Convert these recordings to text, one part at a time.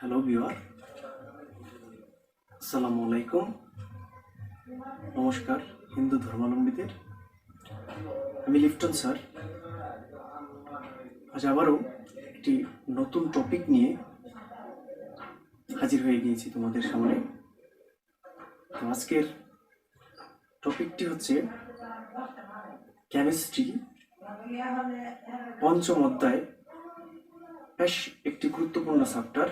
Hello viewer, আসসালামু আলাইকুম। নমস্কার হিন্দু ধর্মাবলম্বীদের। আমি লিফটন স্যার আজ আবারও একটি নতুন টপিক নিয়ে হাজির হয়ে গিয়েছি তোমাদের সামনে। তো আজকের টপিকটি হচ্ছে কেমিস্ট্রি পঞ্চম অধ্যায়, বেশ একটি গুরুত্বপূর্ণ চ্যাপ্টার,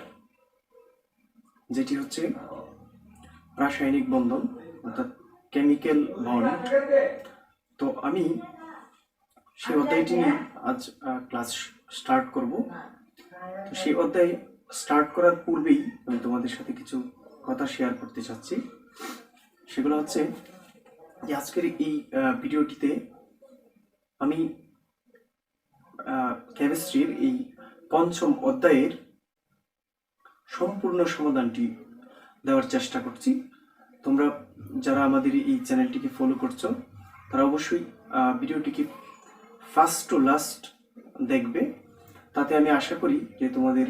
যেটি হচ্ছে রাসায়নিক বন্ধন অর্থাৎ কেমিক্যাল বন্ড। তো আমি সেই অধ্যায়টি নিয়ে আজ ক্লাস স্টার্ট করব। তো সেই অধ্যায় স্টার্ট করার পূর্বেই আমি তোমাদের সাথে কিছু কথা শেয়ার করতে চাচ্ছি। সেগুলো হচ্ছে যে আজকের এই ভিডিওটিতে আমি কেমিস্ট্রির এই পঞ্চম অধ্যায়ের সম্পূর্ণ সমাধানটি দেওয়ার চেষ্টা করছি। তোমরা যারা আমাদের এই চ্যানেলটিকে ফলো করছো তারা অবশ্যই ভিডিওটিকে ফার্স্ট টু লাস্ট দেখবে। তাতে আমি আশা করি যে তোমাদের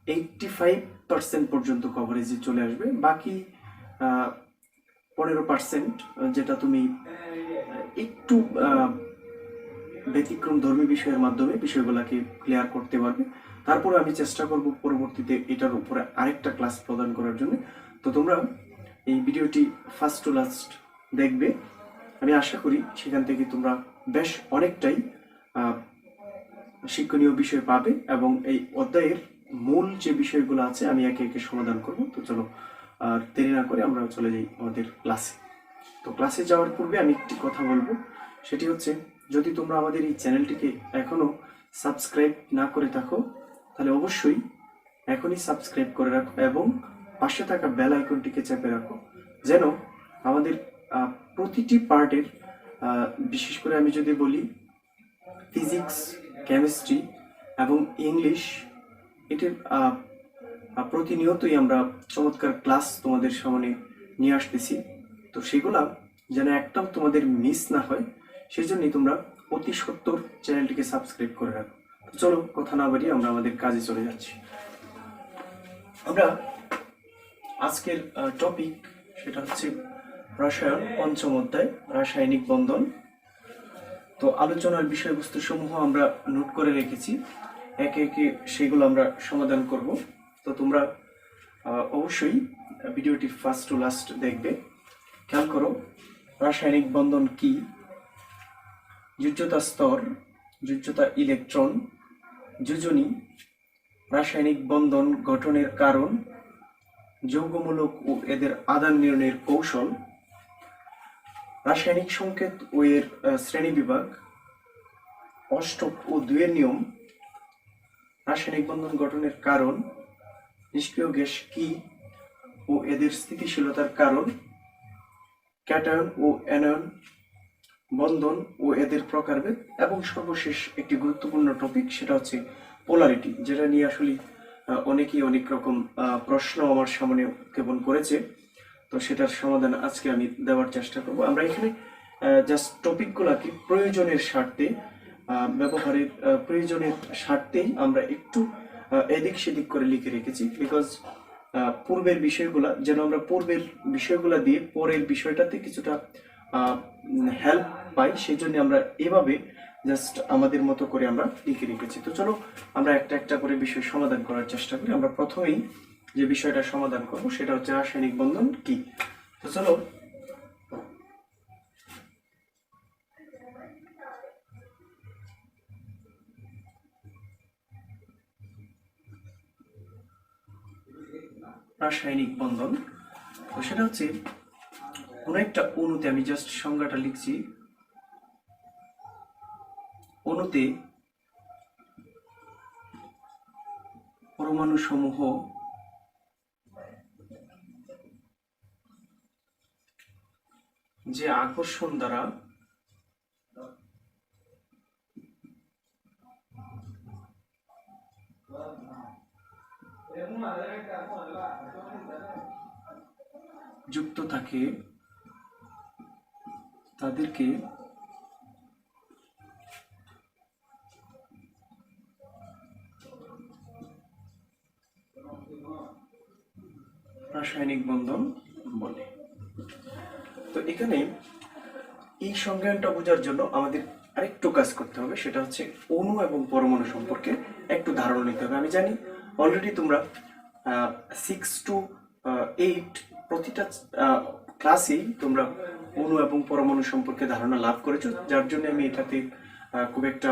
85% পর্যন্ত কভারেজে চলে আসবে। বাকি 15% যেটা তুমি একটু ব্যতিক্রম ধর্মী বিষয়ের মাধ্যমে বিষয়গুলোকে ক্লিয়ার করতে পারবে। তারপরে আমি চেষ্টা করব পরবর্তীতে এটার উপরে আরেকটা ক্লাস প্রদান করার জন্য। তো তোমরা এই ভিডিওটি ফার্স্ট টু লাস্ট দেখবে। আমি আশা করি সেখান থেকে তোমরা বেশ অনেকটাই শিক্ষণীয় বিষয় পাবে এবং এই অধ্যায়ের মূল যে বিষয়গুলো আছে আমি একে একে সমাধান করব। তো চলো আর দেরি না করে আমরা চলে যাই আমাদের ক্লাসে। তো ক্লাসে যাওয়ার পূর্বে আমি একটি কথা বলবো, সেটি হচ্ছে যদি তোমরা আমাদের এই চ্যানেলটিকে এখনো সাবস্ক্রাইব না করে থাকো তাহলে অবশ্যই এখনই সাবস্ক্রাইব করে রাখো এবং পাশে থাকা বেল আইকনটিকে চেপে রাখো, যেন আমাদের প্রতিটি পার্টের, বিশেষ করে আমি যদি বলি ফিজিক্স, কেমিস্ট্রি এবং ইংলিশ, এটির প্রতিনিয়তই আমরা চমৎকার ক্লাস তোমাদের সামনে নিয়ে আসতেছি। তো সেগুলা যেন একটাও তোমাদের মিস না হয়, সেই জন্যই তোমরা অতি সত্বর চ্যানেলটিকে সাবস্ক্রাইব করে রাখো। তো চলো কথা না বাড়িয়ে আমরা আমাদের কাজে চলে যাচ্ছি। আমরা আজকের টপিক সেটা হচ্ছে রসায়ন পঞ্চম অধ্যায়, রাসায়নিক বন্ধন। তো আলোচনার বিষয়বস্তু সমূহ আমরা নোট করে রেখেছি, একে একে সেগুলো আমরা সমাধান করব। তো তোমরা অবশ্যই ভিডিওটি ফার্স্ট টু লাস্ট দেখবে। খেয়াল করো, রাসায়নিক বন্ধন কি, যোজ্যতা স্তর, যোজ্যতা ইলেকট্রন, যোজনী, রাসায়নিক বন্ধন গঠনের কারণ, যৌগমূলক ও এদের আদান নির্ণয়ের কৌশল, রাসায়নিক সংকেত ও এর শ্রেণীবিভাগ, অষ্টক ও দুইয়ের নিয়ম, রাসায়নিক বন্ধন গঠনের কারণ, নিষ্ক্রিয় গ্যাস কি ও এদের স্থিতিশীলতার কারণ, ক্যাটায়ন ও অ্যানায়ন বন্ধন ও এদের প্রকারভেদ, এবং সর্বশেষ একটি গুরুত্বপূর্ণ টপিক সেটা হচ্ছে পোলারিটি, যেটা নিয়ে আসলে অনেকেই অনেক রকম প্রশ্ন আমার সামনে উত্থাপন করেছে। তো সেটার সমাধান আজকে আমি দেওয়ার চেষ্টা করব। আমরা এখানে জাস্ট টপিকগুলোকে প্রয়োজনের স্বার্থে, ব্যবহারের প্রয়োজনের স্বার্থেই আমরা একটু এদিক সেদিক করে লিখে রেখেছি, বিকজ পূর্বের বিষয়গুলা যেন আমরা পূর্বের বিষয়গুলা দিয়ে পরের বিষয়টাতে কিছুটা হেল্প পাই, সেই জন্য আমরা এভাবে জাস্ট আমাদের মতো করে আমরা লিখে রেখেছি। তো চলো আমরা একটা একটা করে বিষয় সমাধান করার চেষ্টা করি। আমরা প্রথমেই যে বিষয়টা সমাধান করব সেটা হচ্ছে রাসায়নিক বন্ধন কি। তো চলো রাসায়নিক বন্ধন, তো সেটা হচ্ছে কোনো একটা অণুতে, আমি জাস্ট সংজ্ঞাটা লিখছি, অণুতে পরমাণু সমূহ যে আকর্ষণ দ্বারা যুক্ত থাকে তাদেরকে রাসায়নিক বন্ধন বলে। তো এখানে এই সংজ্ঞানটা বোঝার জন্য আমাদের আরেকটু কাজ করতে হবে, সেটা হচ্ছে অণু এবং পরমাণু সম্পর্কে একটু ধারণা নিতে হবে। আমি জানি অলরেডি তোমরা 6 to 8 প্রতিটা ক্লাসেই তোমরা অণু এবং পরমাণু সম্পর্কে ধারণা লাভ করেছো, যার জন্য আমি এটাতে খুব একটা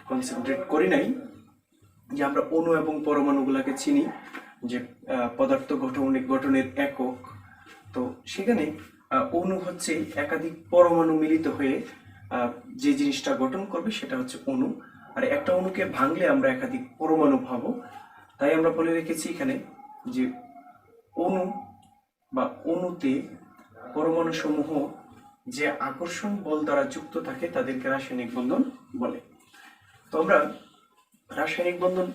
কনসেন্ট্রেট করি নাই যে আমরা অণু এবং পরমাণুগুলোকে চিনি যে পদার্থ গঠনের একক। তো সেখানে অণু হচ্ছে একাধিক পরমাণু মিলিত হয়ে যে জিনিসটা গঠন করবে সেটা হচ্ছে অণু। আর একটা অণুকে ভাঙলে আমরা একাধিক পরমাণু পাবো। তাই আমরা বলে রেখেছি এখানে যে অণু বা অণুতে পরমাণু সমূহ যে আকর্ষণ বল দ্বারা যুক্ত থাকে তাদেরকে রাসায়নিক বন্ধন বলে। তো আমরা রাসায়নিক বন্ধন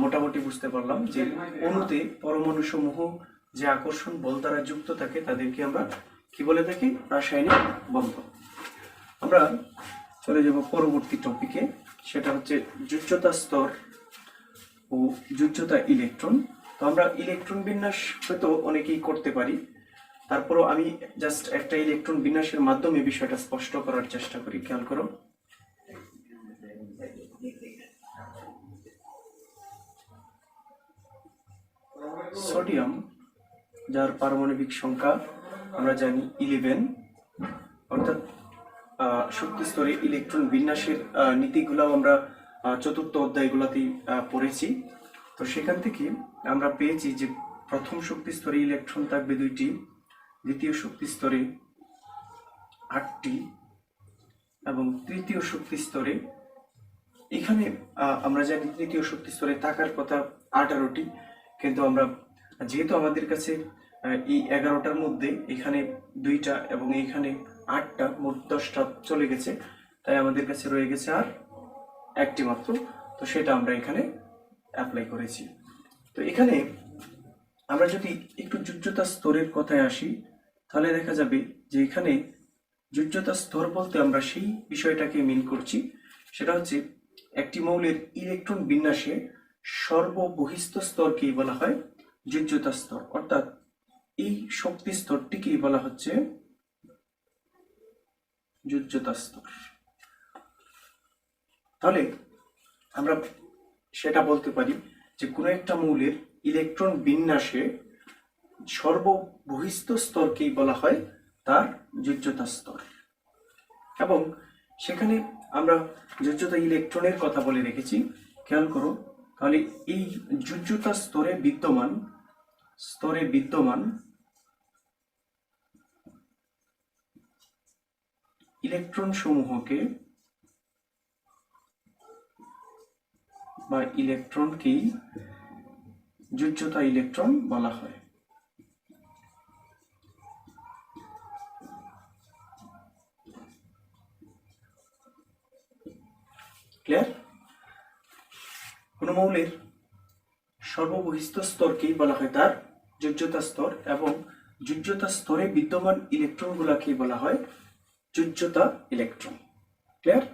মোটামুটি বুঝতে পারলাম যে অণুতে পরমাণু সমূহ যে আকর্ষণ বল দ্বারা যুক্ত থাকে তাদেরকে আমরা কি বলে থাকি? রাসায়নিক বন্ধন। আমরা চলে যাব পরবর্তী টপিকে, সেটা হচ্ছে যোজ্যতা স্তর ও যোজ্যতা ইলেকট্রন। তো আমরা ইলেকট্রন বিন্যাস হয়তো অনেকেই করতে পারি, তারপরও আমি জাস্ট একটা ইলেকট্রন বিন্যাসের মাধ্যমে বিষয়টা স্পষ্ট করার চেষ্টা করি। খেয়াল করো, সোডিয়াম যার পারমাণবিক সংখ্যা আমরা জানি 11, অর্থাৎ শক্তি স্তরে ইলেকট্রন বিন্যাসের নীতিগুলো আমরা চতুর্থ অধ্যায়গুলোতেই পড়েছি। তো সেখান থেকে আমরা পেয়েছি যে প্রথম শক্তি স্তরে ইলেকট্রন থাকবে 2টি, দ্বিতীয় শক্তি স্তরে 8টি এবং তৃতীয় শক্তি স্তরে, এখানে আমরা জানি তৃতীয় শক্তি স্তরে থাকার কথা 18টি, কিন্তু আমরা যেহেতু আমাদের কাছে এই 11টার মধ্যে এখানে 2টা এবং এইখানে 8টা, মোট 10টা চলে গেছে, তাই আমাদের কাছে রয়ে গেছে আর একটি মাত্র। তো সেটা আমরা এখানে অ্যাপ্লাই করেছি। তো এখানে আমরা যদি একটু যোজ্যতা স্তরের কথায় আসি, তাহলে দেখা যাবে যে এখানে যোজ্যতা স্তর বলতে আমরা সেই বিষয়টাকে মিন করছি, সেটা হচ্ছে একটি মৌলের ইলেকট্রন বিন্যাসে সর্ববহিস্থ স্তরকেই বলা হয় যোজ্যতা স্তর, অর্থাৎ এই শক্তি স্তরটিকেই বলা হচ্ছে যোজ্যতা স্তর। তাহলে আমরা সেটা বলতে পারি যে কোনো একটা মৌলের ইলেকট্রন বিন্যাসে সর্ববহিস্থ স্তরকেই বলা হয় তার যোজ্যতা স্তর। এবং সেখানে আমরা যোজ্যতা ইলেকট্রনের কথা বলে রেখেছি, খেয়াল করো। তাহলে এই যোজ্যতা স্তরে বিদ্যমান ইলেকট্রন সমূহকে বা ইলেকট্রনকেই যোজ্যতা ইলেকট্রন বলা হয়। ক্লিয়ার? কোন মৌলের সর্ববহিস্থ স্তরকেই বলা হয় তার যোজ্যতা স্তর, এবং যোজ্যতা স্তরে বিদ্যমান ইলেকট্রনগুলোকেই বলা হয় যোজ্যতা ইলেকট্রন। ক্লিয়ার?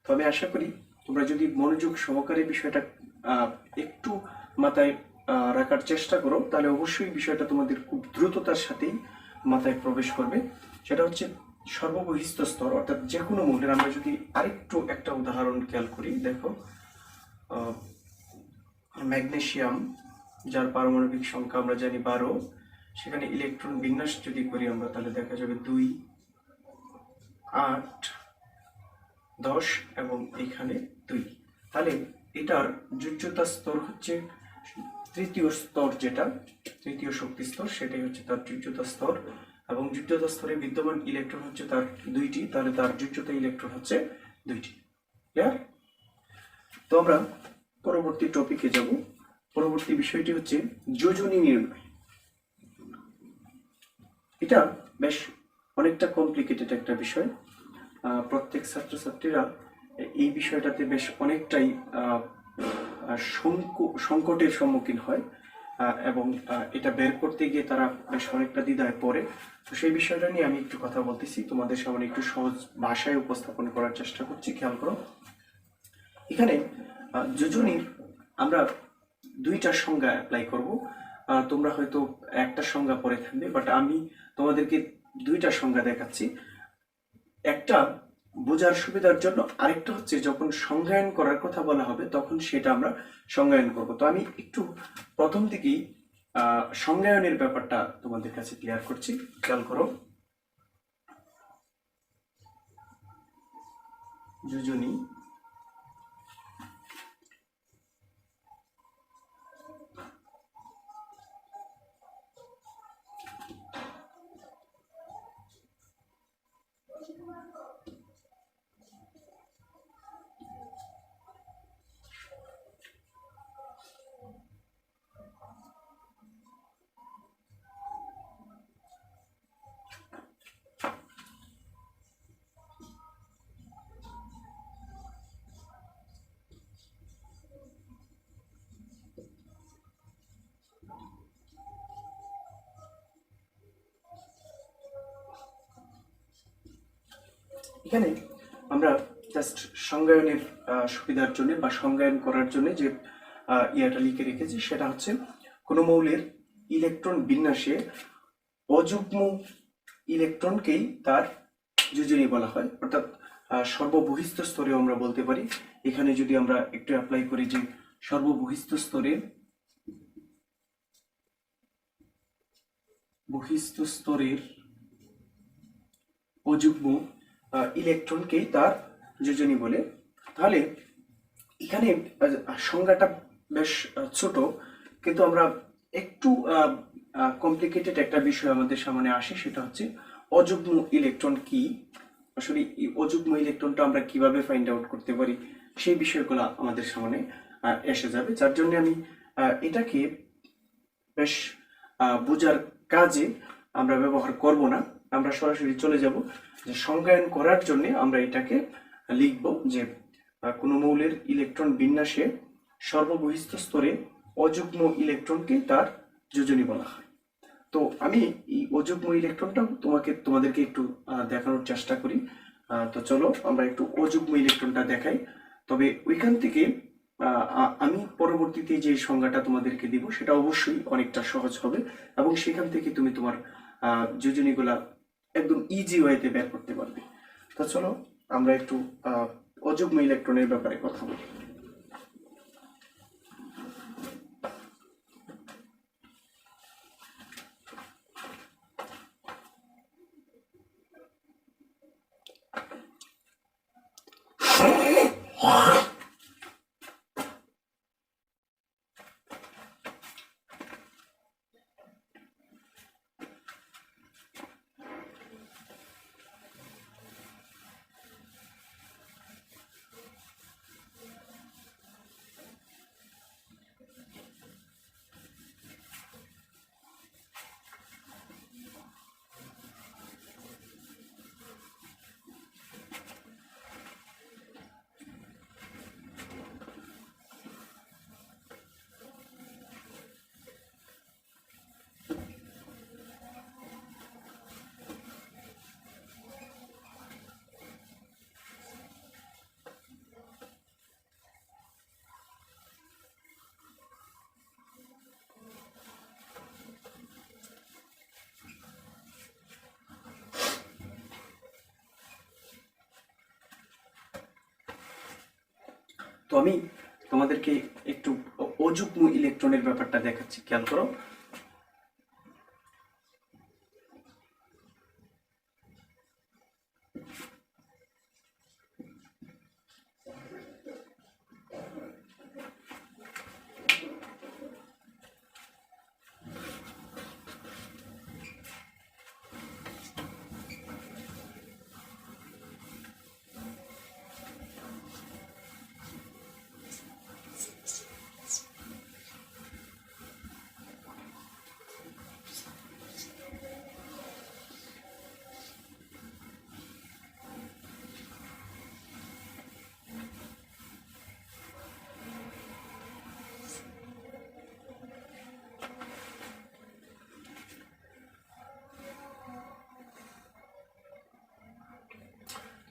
তো আমি আশা করি তোমরা যদি মনোযোগ সহকারে বিষয়টা একটু মাথায় রাখার চেষ্টা করো, তাহলে অবশ্যই বিষয়টা তোমাদের খুব দ্রুততার সাথেই মাথায় প্রবেশ করবে। সেটা হচ্ছে সর্ববহিস্থ স্তর, অর্থাৎ যে কোনো মৌলের, আমরা যদি আরেকটু একটা উদাহরণ খেয়াল করি, দেখো ম্যাগনেসিয়াম যার পারমাণবিক সংখ্যা আমরা জানি 12, সেখানে ইলেকট্রন বিন্যাস যদি করি আমরা, তাহলে দেখা যাবে 2, 8, 10 এবং এখানে 2। তাহলে এটার যোজ্যতা স্তর হচ্ছে তৃতীয় স্তর, যেটা তৃতীয় শক্তি স্তর, সেটাই হচ্ছে তার যোজ্যতা স্তর, এবং যোজ্যতা স্তরে বিদ্যমান ইলেকট্রন হচ্ছে তার 2টি, তাহলে তার যোজ্যতা ইলেকট্রন হচ্ছে 2টি। ক্লিয়ার? তো আমরা পরবর্তী টপিকে যাব। পরবর্তী বিষয়টি হচ্ছে যোজনী নির্ণয়। এটা বেশ অনেকটা কমপ্লিকেটেড একটা বিষয়। প্রত্যেক ছাত্রছাত্রীরা এই বিষয়টাতে বেশ অনেকটাই সংকটের সম্মুখীন হয়, এবং এটা বের করতে গিয়ে তারা বেশ অনেকটা দ্বিধায় পড়ে। তো সেই বিষয়টা নিয়ে আমি একটু কথা বলতেছি, তোমাদের সামনে একটু সহজ ভাষায় উপস্থাপন করার চেষ্টা করছি। খেয়াল করো, এখানে যোজনীর আমরা 2টা সংজ্ঞা অ্যাপ্লাই করব। তোমরা হয়তো একটা সংজ্ঞা পরে থাকবে, বাট আমি তোমাদেরকে দুইটা সংজ্ঞা দেখাচ্ছি। একটা বোঝার সুবিধার জন্য, আরেকটা হচ্ছে যখন সংজ্ঞায়ন করার কথা বলা হবে তখন সেটা আমরা সংজ্ঞায়ন করব। তো আমি একটু প্রথম থেকেই সংজ্ঞায়নের ব্যাপারটা তোমাদের কাছে ক্লিয়ার করছি, খেয়াল করো। যোজনী এখানে আমরা জাস্ট সংজ্ঞায়নের সুবিধার জন্য বা সংজ্ঞায়ন করার জন্য যে ইয়াটা লিখে রেখেছি সেটা হচ্ছে কোনো মৌলের ইলেকট্রন বিন্যাসে অযুগ্ম ইলেকট্রনকেই তার যোজনী বলা হয়, অর্থাৎ সর্ববহিস্থ স্তরে আমরা বলতে পারি। এখানে যদি আমরা একটু অ্যাপ্লাই করি যে সর্ববহিস্থ স্তরে স্তরের অযুগ্ম ইলেকট্রনকেই তার যোজনী বলে, তাহলে এখানে সংজ্ঞাটা বেশ ছোট, কিন্তু আমরা একটু কমপ্লিকেটেড একটা বিষয় আমাদের সামনে আসে, সেটা হচ্ছে অযুগ্ম ইলেকট্রন কি, আসলে এই অযুগ্ম ইলেকট্রনটা আমরা কিভাবে ফাইন্ড আউট করতে পারি, সেই বিষয়গুলো আমাদের সামনে এসে যাবে। যার জন্য আমি এটাকে বেশ বোঝার কাজে আমরা ব্যবহার করব না, আমরা সরাসরি চলে যাব যে সংজ্ঞায়ন করার জন্য আমরা এটাকে লিখব যে কোনো মৌলের ইলেকট্রন বিন্যাসে সর্ববহিস্থ স্তরে অযুগ্ম ইলেকট্রনকে তার যোজনী বলা হয়। তো আমি এই অযুগ্ম ইলেকট্রনটা তোমাদেরকে একটু দেখানোর চেষ্টা করি। তো চলো আমরা একটু অযুগ্ম ইলেকট্রনটা দেখাই। তবে ওইখান থেকে আমি পরবর্তীতে যে সংজ্ঞাটা তোমাদেরকে দিব সেটা অবশ্যই অনেকটা সহজ হবে, এবং সেখান থেকে তুমি তোমার যোজনীগুলা একদম ইজি ওয়েতে বের করতে পারবে। তো চলো আমরা একটু অযুগ্ম ইলেকট্রনের ব্যাপারে কথা বলি। তো আমি তোমাদেরকে একটু অযুগ্ম ইলেকট্রনের ব্যাপারটা দেখাচ্ছি, খেয়াল করো।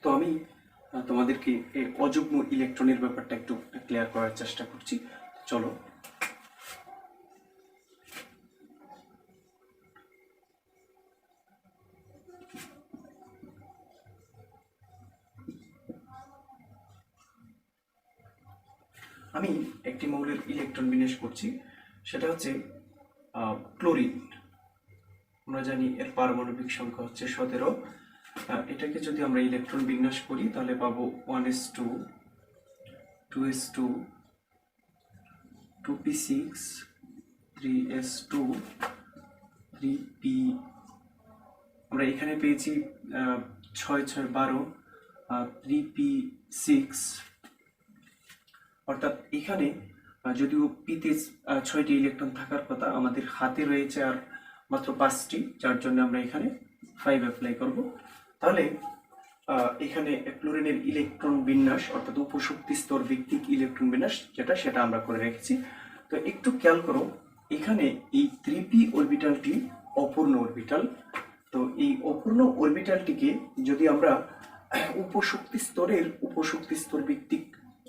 তো আমি তোমাদেরকে এই অযুগ্ম ইলেকট্রনের ব্যাপারটা একটু ক্লিয়ার করার চেষ্টা করছি। চলো আমি একটি মৌলের ইলেকট্রন বিন্যাস করছি, সেটা হচ্ছে ক্লোরিন। আমরা জানি এর পারমাণবিক সংখ্যা হচ্ছে 17। এটাকে যদি আমরা ইলেকট্রন বিন্যাস করি তাহলে পাবো 1s2, 2s2, 2p6, 3s2, 3p, আমরা এখানে পেয়েছি 6 6 12, 3p6, অর্থাৎ এখানে যদিও পিতে 6টি ইলেকট্রন থাকার কথা, আমাদের হাতে রয়েছে আর মাত্র 5টি, যার জন্য আমরা এখানে 5 অ্যাপ্লাই করব। তাহলে এখানে ক্লোরিনের ইলেকট্রন বিন্যাস অর্থাৎ উপশক্তি স্তর ভিত্তিক ইলেকট্রন বিন্যাস সেটা আমরা করে রেখেছি। তো একটু খেয়াল করো, এখানে এই 3p অরবিটালটি অপূর্ণ অরবিটাল। তো এই অপূর্ণ অরবিটালটিকে যদি আমরা উপশক্তি স্তর ভিত্তিক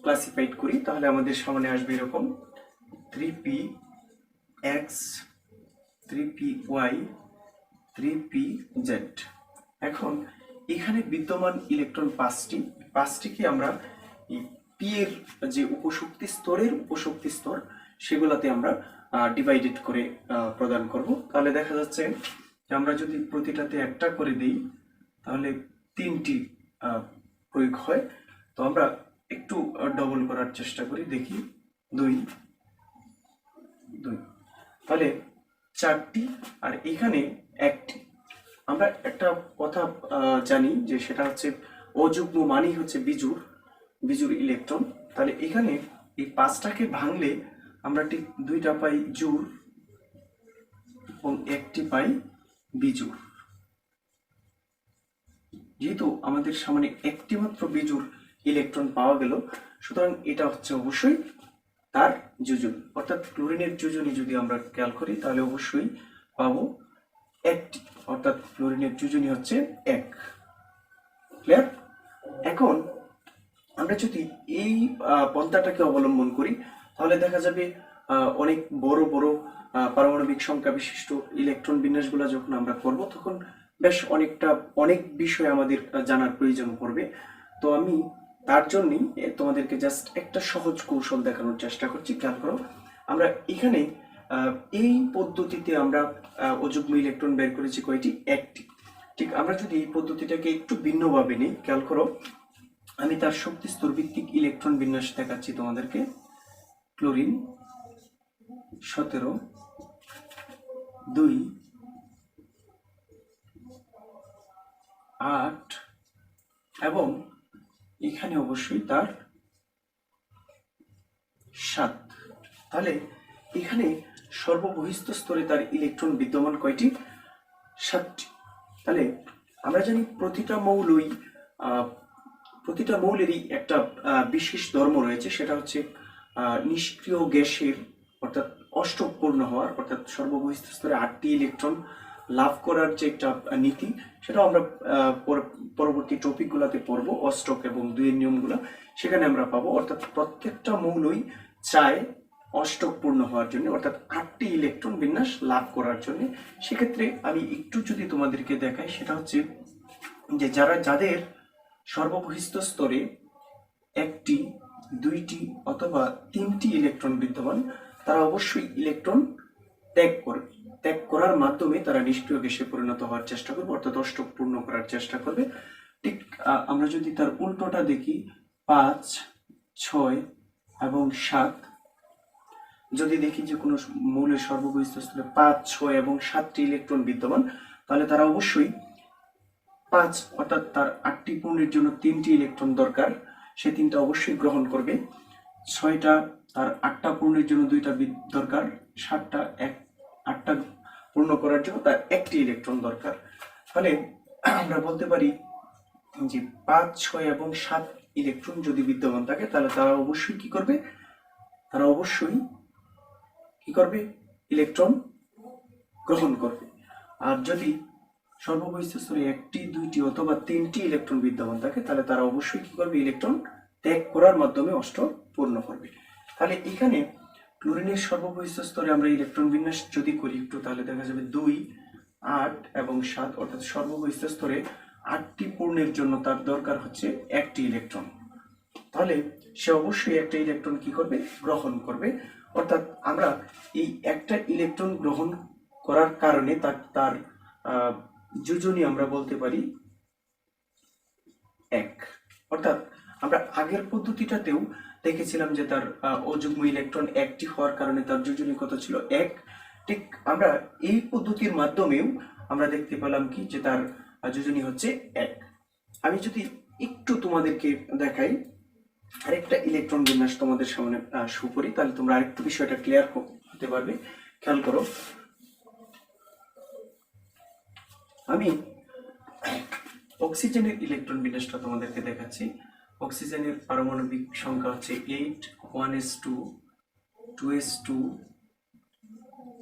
ক্লাসিফাইড করি তাহলে আমাদের সামনে আসবে এরকম 3px, 3py, 3pz। এখন এখানে বিদ্যমান ইলেকট্রন 5টিকে আমরা এই পি এর যে উপশক্তি স্তর সেগুলাতে আমরা ডিভাইডেড করে প্রদান করব। তাহলে দেখা যাচ্ছে যে আমরা যদি প্রতিটাতে একটা করে দিই তাহলে 3টি প্রয়োগ হয়। তো আমরা একটু ডবল করার চেষ্টা করি, দেখি 2 2, তাহলে 4টি, আর এখানে 1টি। আমরা একটা কথা জানি যে সেটা হচ্ছে অযুগ্ম মানেই হচ্ছে বিজুর ইলেকট্রন। তাহলে এখানে এই 5টাকে ভাঙলে আমরা ঠিক 2টা পাই জোড় এবং 1টি পাই বিজোড়। যেহেতু আমাদের সামনে একটি মাত্র বিজোড় ইলেকট্রন পাওয়া গেল, সুতরাং এটা হচ্ছে অবশ্যই তার যোজন, অর্থাৎ ক্লোরিনের যোজনী যদি আমরা খেয়াল করি তাহলে অবশ্যই পাবো 1টি, অর্থাৎ ক্লোরিনের যোজনী হচ্ছে 1। ক্লিয়ার? এখন আমরা যদি এই পন্থাটাকে অবলম্বন করি তাহলে দেখা যাবে অনেক বড় পারমাণবিক সংখ্যা বিশিষ্ট ইলেকট্রন বিন্যাসগুলো যখন আমরা করব তখন বেশ অনেক বিষয় আমাদের জানার প্রয়োজন পড়বে। তো আমি তার জন্যই তোমাদেরকে জাস্ট একটা সহজ কৌশল দেখানোর চেষ্টা করছি। খেয়াল করো, আমরা এখানে এই পদ্ধতিতে আমরা অযুগ্ম ইলেকট্রন বের করেছি কয়টি? 1টি। ঠিক আমরা যদি এই পদ্ধতিটাকে একটু ভিন্নভাবে নিই, খেয়াল করো, আমি তার শক্তি স্তর ভিত্তিক ইলেকট্রন বিন্যাস দেখাচ্ছি তোমাদেরকে। ক্লোরিন 17, 2, 8 এবং এখানে অবশ্যই তার 7। তাহলে এখানে সর্ববহিস্থ স্তরে তার ইলেকট্রন বিদ্যমান কয়টি? 7টি। তাহলে আমরা জানি প্রতিটা মৌলেরই একটা বিশেষ ধর্ম রয়েছে, সেটা হচ্ছে নিষ্ক্রিয় গ্যাসের অর্থাৎ অষ্টক পূর্ণ হওয়ার, অর্থাৎ সর্ববহিস্থ স্তরে 8টি ইলেকট্রন লাভ করার যে একটা নীতি, সেটাও আমরা পরবর্তী টপিকগুলোতে পড়বো। অষ্টক এবং 2 এর নিয়মগুলো সেখানে আমরা পাবো। অর্থাৎ প্রত্যেকটা মৌলই চায় অষ্টক পূর্ণ হওয়ার জন্য, অর্থাৎ 8টি ইলেকট্রন বিন্যাস লাভ করার জন্য। সেক্ষেত্রে আমি একটু যদি তোমাদেরকে দেখাই, সেটা হচ্ছে যে যাদের সর্ববহিস্থ স্তরে 1টি, 2টি অথবা 3টি ইলেকট্রন বিদ্যমান, তারা অবশ্যই ইলেকট্রন ত্যাগ করার মাধ্যমে তারা নিষ্ক্রিয় গ্যাসে পরিণত হওয়ার চেষ্টা করবে, অর্থাৎ অষ্টক পূর্ণ করার চেষ্টা করবে। ঠিক আমরা যদি তার উল্টোটা দেখি, 5, 6 এবং 7, যদি দেখি যে কোনো মৌলের সর্ববহিস্থ স্তরে 5, 6 এবং 7টি ইলেকট্রন বিদ্যমান, তাহলে তারা অবশ্যই 5 অর্থাৎ তার 8টি পূর্ণের জন্য 3টি ইলেকট্রন দরকার, সে 3টা অবশ্যই গ্রহণ করবে। 6টা তার 8টা পূর্ণের জন্য 2টা দরকার, 7টা 8টা পূর্ণ করার জন্য তার 1টি ইলেকট্রন দরকার। তাহলে আমরা বলতে পারি যে 5, 6 এবং 7 ইলেকট্রন যদি বিদ্যমান থাকে তাহলে তারা অবশ্যই কি করবে? ইলেকট্রন গ্রহণ করবে। আর যদি সর্ববহিস্থ স্তরে 1টি, 2টি অথবা 3টি ইলেকট্রন বিদ্যমান থাকে তাহলে তারা অবশ্যই কি করবে? ইলেকট্রন ত্যাগ করার মাধ্যমে অষ্টক পূর্ণ করবে। তাহলে এখানে ক্লোরিনের সর্ববহিস্থ স্তরে আমরা ইলেকট্রন বিন্যাস যদি করি একটু, তাহলে দেখা যাবে 2, 8 এবং 7, অর্থাৎ সর্ববহিস্থ স্তরে 8টি পূর্ণের জন্য তার দরকার হচ্ছে 1টি ইলেকট্রন। তাহলে সে অবশ্যই একটা ইলেকট্রন কি করবে, গ্রহণ করবে। অর্থাৎ আমরা এই একটা ইলেকট্রন গ্রহণ করার কারণে তার যোজনী আমরা বলতে পারি এক। অর্থাৎ আমরা আগের পদ্ধতিটাতেও দেখেছিলাম যে তার অযুগ্ম ইলেকট্রন একটি হওয়ার কারণে তার যোজনী কত ছিল, এক। ঠিক আমরা এই পদ্ধতির মাধ্যমেও আমরা দেখতে পেলাম কি যে তার যোজনী হচ্ছে এক। আমি যদি একটু তোমাদেরকে দেখাই, আরেকটা ইলেকট্রন বিন্যাস তোমাদের সামনে শো করি, তাহলে তোমরা আরেকটু বিষয়টা ক্লিয়ার হতে পারবে। খেয়াল করো, আমি অক্সিজেনের ইলেকট্রন বিন্যাসটা তোমাদেরকে দেখাচ্ছি। অক্সিজেনের পারমাণবিক সংখ্যা হচ্ছে 8, 1s2, 2s2,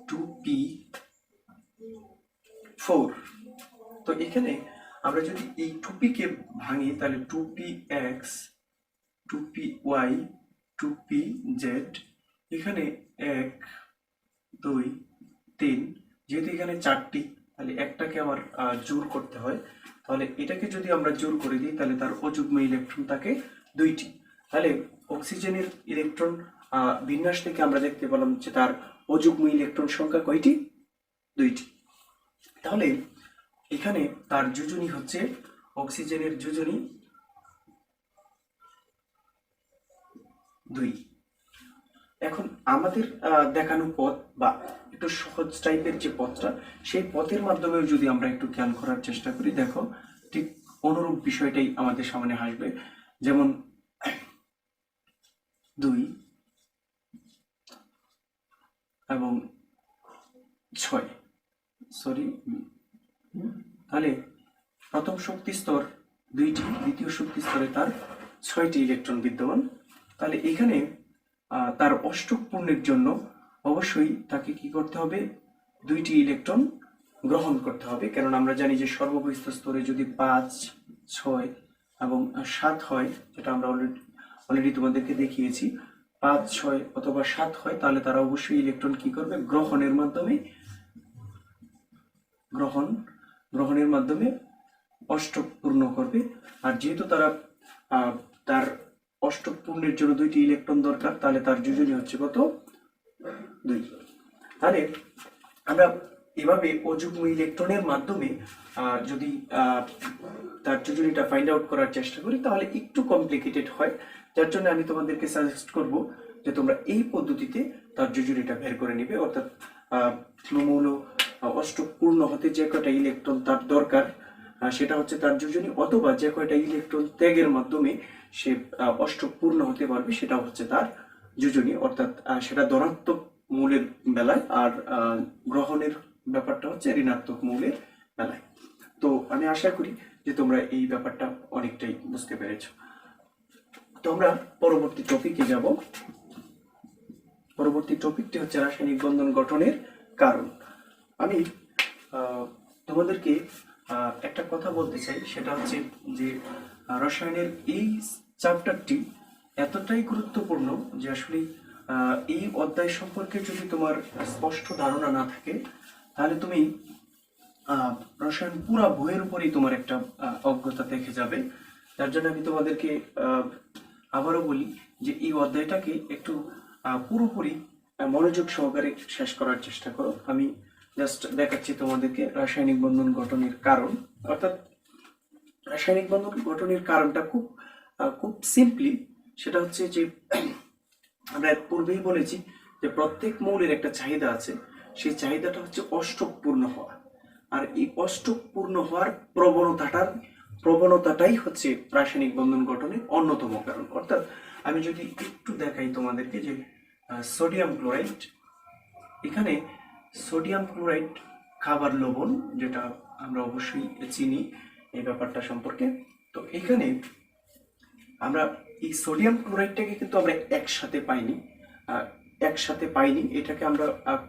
2p4। তো এখানে আমরা যদি এই 2p কে ভাঙি তাহলে 2px, 2py, 2pz, এখানে 1, 2, 3, যেহেতু এখানে 4টি, তাহলে একটাকে আমার জোর করতে হয়। তাহলে এটাকে যদি আমরা জোর করে দিই তাহলে তার অযুগ্ম ইলেকট্রন থাকে 2টি। তাহলে অক্সিজেনের ইলেকট্রন বিন্যাস থেকে আমরা দেখতে পেলাম যে তার অযুগ্ম ইলেকট্রন সংখ্যা কয়টি, 2টি। তাহলে এখানে তার যোজনী হচ্ছে, অক্সিজেনের যোজনী 2। এখন আমাদের দেখানো পথ বা একটু সহজ টাইপের যে পথটা, সেই পথের মাধ্যমেও যদি আমরা একটু খেয়াল করার চেষ্টা করি, দেখো ঠিক অনুরূপ বিষয়টাই আমাদের সামনে আসবে। যেমন 2 এবং 6, সরি, তাহলে প্রথম শক্তি স্তর 2টি, দ্বিতীয় শক্তি স্তরে তার 6টি ইলেকট্রন বিদ্যমান। তাহলে এখানে তার অষ্টক পূর্ণের জন্য অবশ্যই তাকে কি করতে হবে, 2টি ইলেকট্রন গ্রহণ করতে হবে। কারণ আমরা জানি যে সর্ববহিস্থ স্তরে যদি 5, 6 এবং 7 হয়, যেটা আমরা অলরেডি তোমাদেরকে দেখিয়েছি, 5, 6 অথবা 7 হয়, তাহলে তারা অবশ্যই ইলেকট্রন কি করবে, গ্রহণের মাধ্যমে অষ্টক পূর্ণ করবে। আর যেহেতু তার অষ্টক পূর্ণের জন্য 2টি ইলেকট্রন দরকার, তাহলে তার যোজনী হচ্ছে কত, 2। তাহলে আমরা এভাবে অযুগ্ম ইলেকট্রনের মাধ্যমে যদি তার যোজনীটা ফাইন্ড আউট করার চেষ্টা করি, তাহলে একটু কমপ্লিকেটেড হয়। যার জন্য আমি তোমাদেরকে সাজেস্ট করব যে তোমরা এই পদ্ধতিতে তার যোজনীটা বের করে নিবে। অর্থাৎ মৌল অষ্টক পূর্ণ হতে যে কয়টা ইলেকট্রন তার দরকার, সেটা হচ্ছে তার যোজনী, অথবা যে কয়টা ইলেকট্রন ত্যাগের মাধ্যমে সে অষ্টক পূর্ণ হতে পারবে, সেটা হচ্ছে তার যোজনী। অর্থাৎ সেটা ধনাত্মক মৌলের বেলায়, আর গ্রহণের ব্যাপারটা হচ্ছে ঋণাত্মক মৌলের বেলায়। তো আমি আশা করি যে তোমরা এই ব্যাপারটা অনেকটাই বুঝতে পেরেছো। তো আমরা পরবর্তী টপিকে যাব। পরবর্তী টপিকটি হচ্ছে রাসায়নিক বন্ধন গঠনের কারণ। আমি তোমাদেরকে একটা কথা বলতে চাই, সেটা হচ্ছে যে রসায়নের এই চ্যাপ্টারটি এতটাই গুরুত্বপূর্ণ যে আসলে এই অধ্যায় সম্পর্কে যদি তোমার স্পষ্ট ধারণা না থাকে, তাহলে তুমি রসায়ন পুরা বইয়ের উপরেই তোমার একটা অজ্ঞতা দেখে যাবে। যার জন্য আমি তোমাদেরকে আবারও বলি যে এই অধ্যায়টাকে একটু পুরোপুরি মনোযোগ সহকারে শেষ করার চেষ্টা করো। আমি জাস্ট দেখাচ্ছি তোমাদেরকে রাসায়নিক বন্ধন গঠনের কারণ। অর্থাৎ রাসায়নিক বন্ধন গঠনের কারণটা খুব সিম্পলি, সেটা হচ্ছে যে আমরা পূর্বেই বলেছি যে প্রত্যেক মৌলের একটা চাহিদা আছে, সেই চাহিদাটা হচ্ছে অষ্টক পূর্ণ হওয়া। আর এই অষ্টক পূর্ণ হওয়ার প্রবণতাটাই হচ্ছে রাসায়নিক বন্ধন গঠনের অন্যতম কারণ। অর্থাৎ আমি যদি একটু দেখাই তোমাদেরকে যে সোডিয়াম ক্লোরাইড, এখানে সোডিয়াম ক্লোরাইড খাবার লবণ, যেটা আমরা অবশ্যই চিনি এই ব্যাপারটা সম্পর্কে। তো এখানে আমরা এই সোডিয়াম ক্লোরাইডটাকে কিন্তু আমরা একসাথে পাইনি, এটাকে আমরা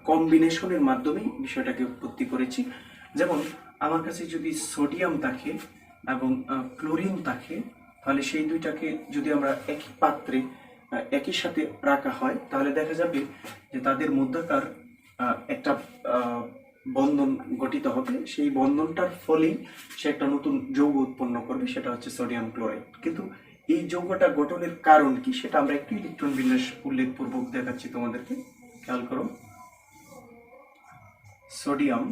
কম্বিনেশনের মাধ্যমে বিষয়টাকে উৎপত্তি করেছি। যেমন আমার কাছে যদি সোডিয়াম থাকে এবং ক্লোরিন থাকে, তাহলে সেই দুইটাকে যদি আমরা একই পাত্রে একই সাথে রাখা হয়, তাহলে দেখা যাবে যে তাদের মধ্যকার একটা বন্ধন গঠিত হবে। সেই বন্ধনটার ফলেই সে একটা নতুন যৌগ উৎপন্ন করবে, সেটা হচ্ছে সোডিয়াম ক্লোরাইড। কিন্তু এই যৌগটা গঠনের কারণ কি সেটা আমরা একটু ইলেকট্রন বিন্যাস উল্লেখপূর্বক দেখাচ্ছি তোমাদেরকে। খেয়াল করো, সোডিয়াম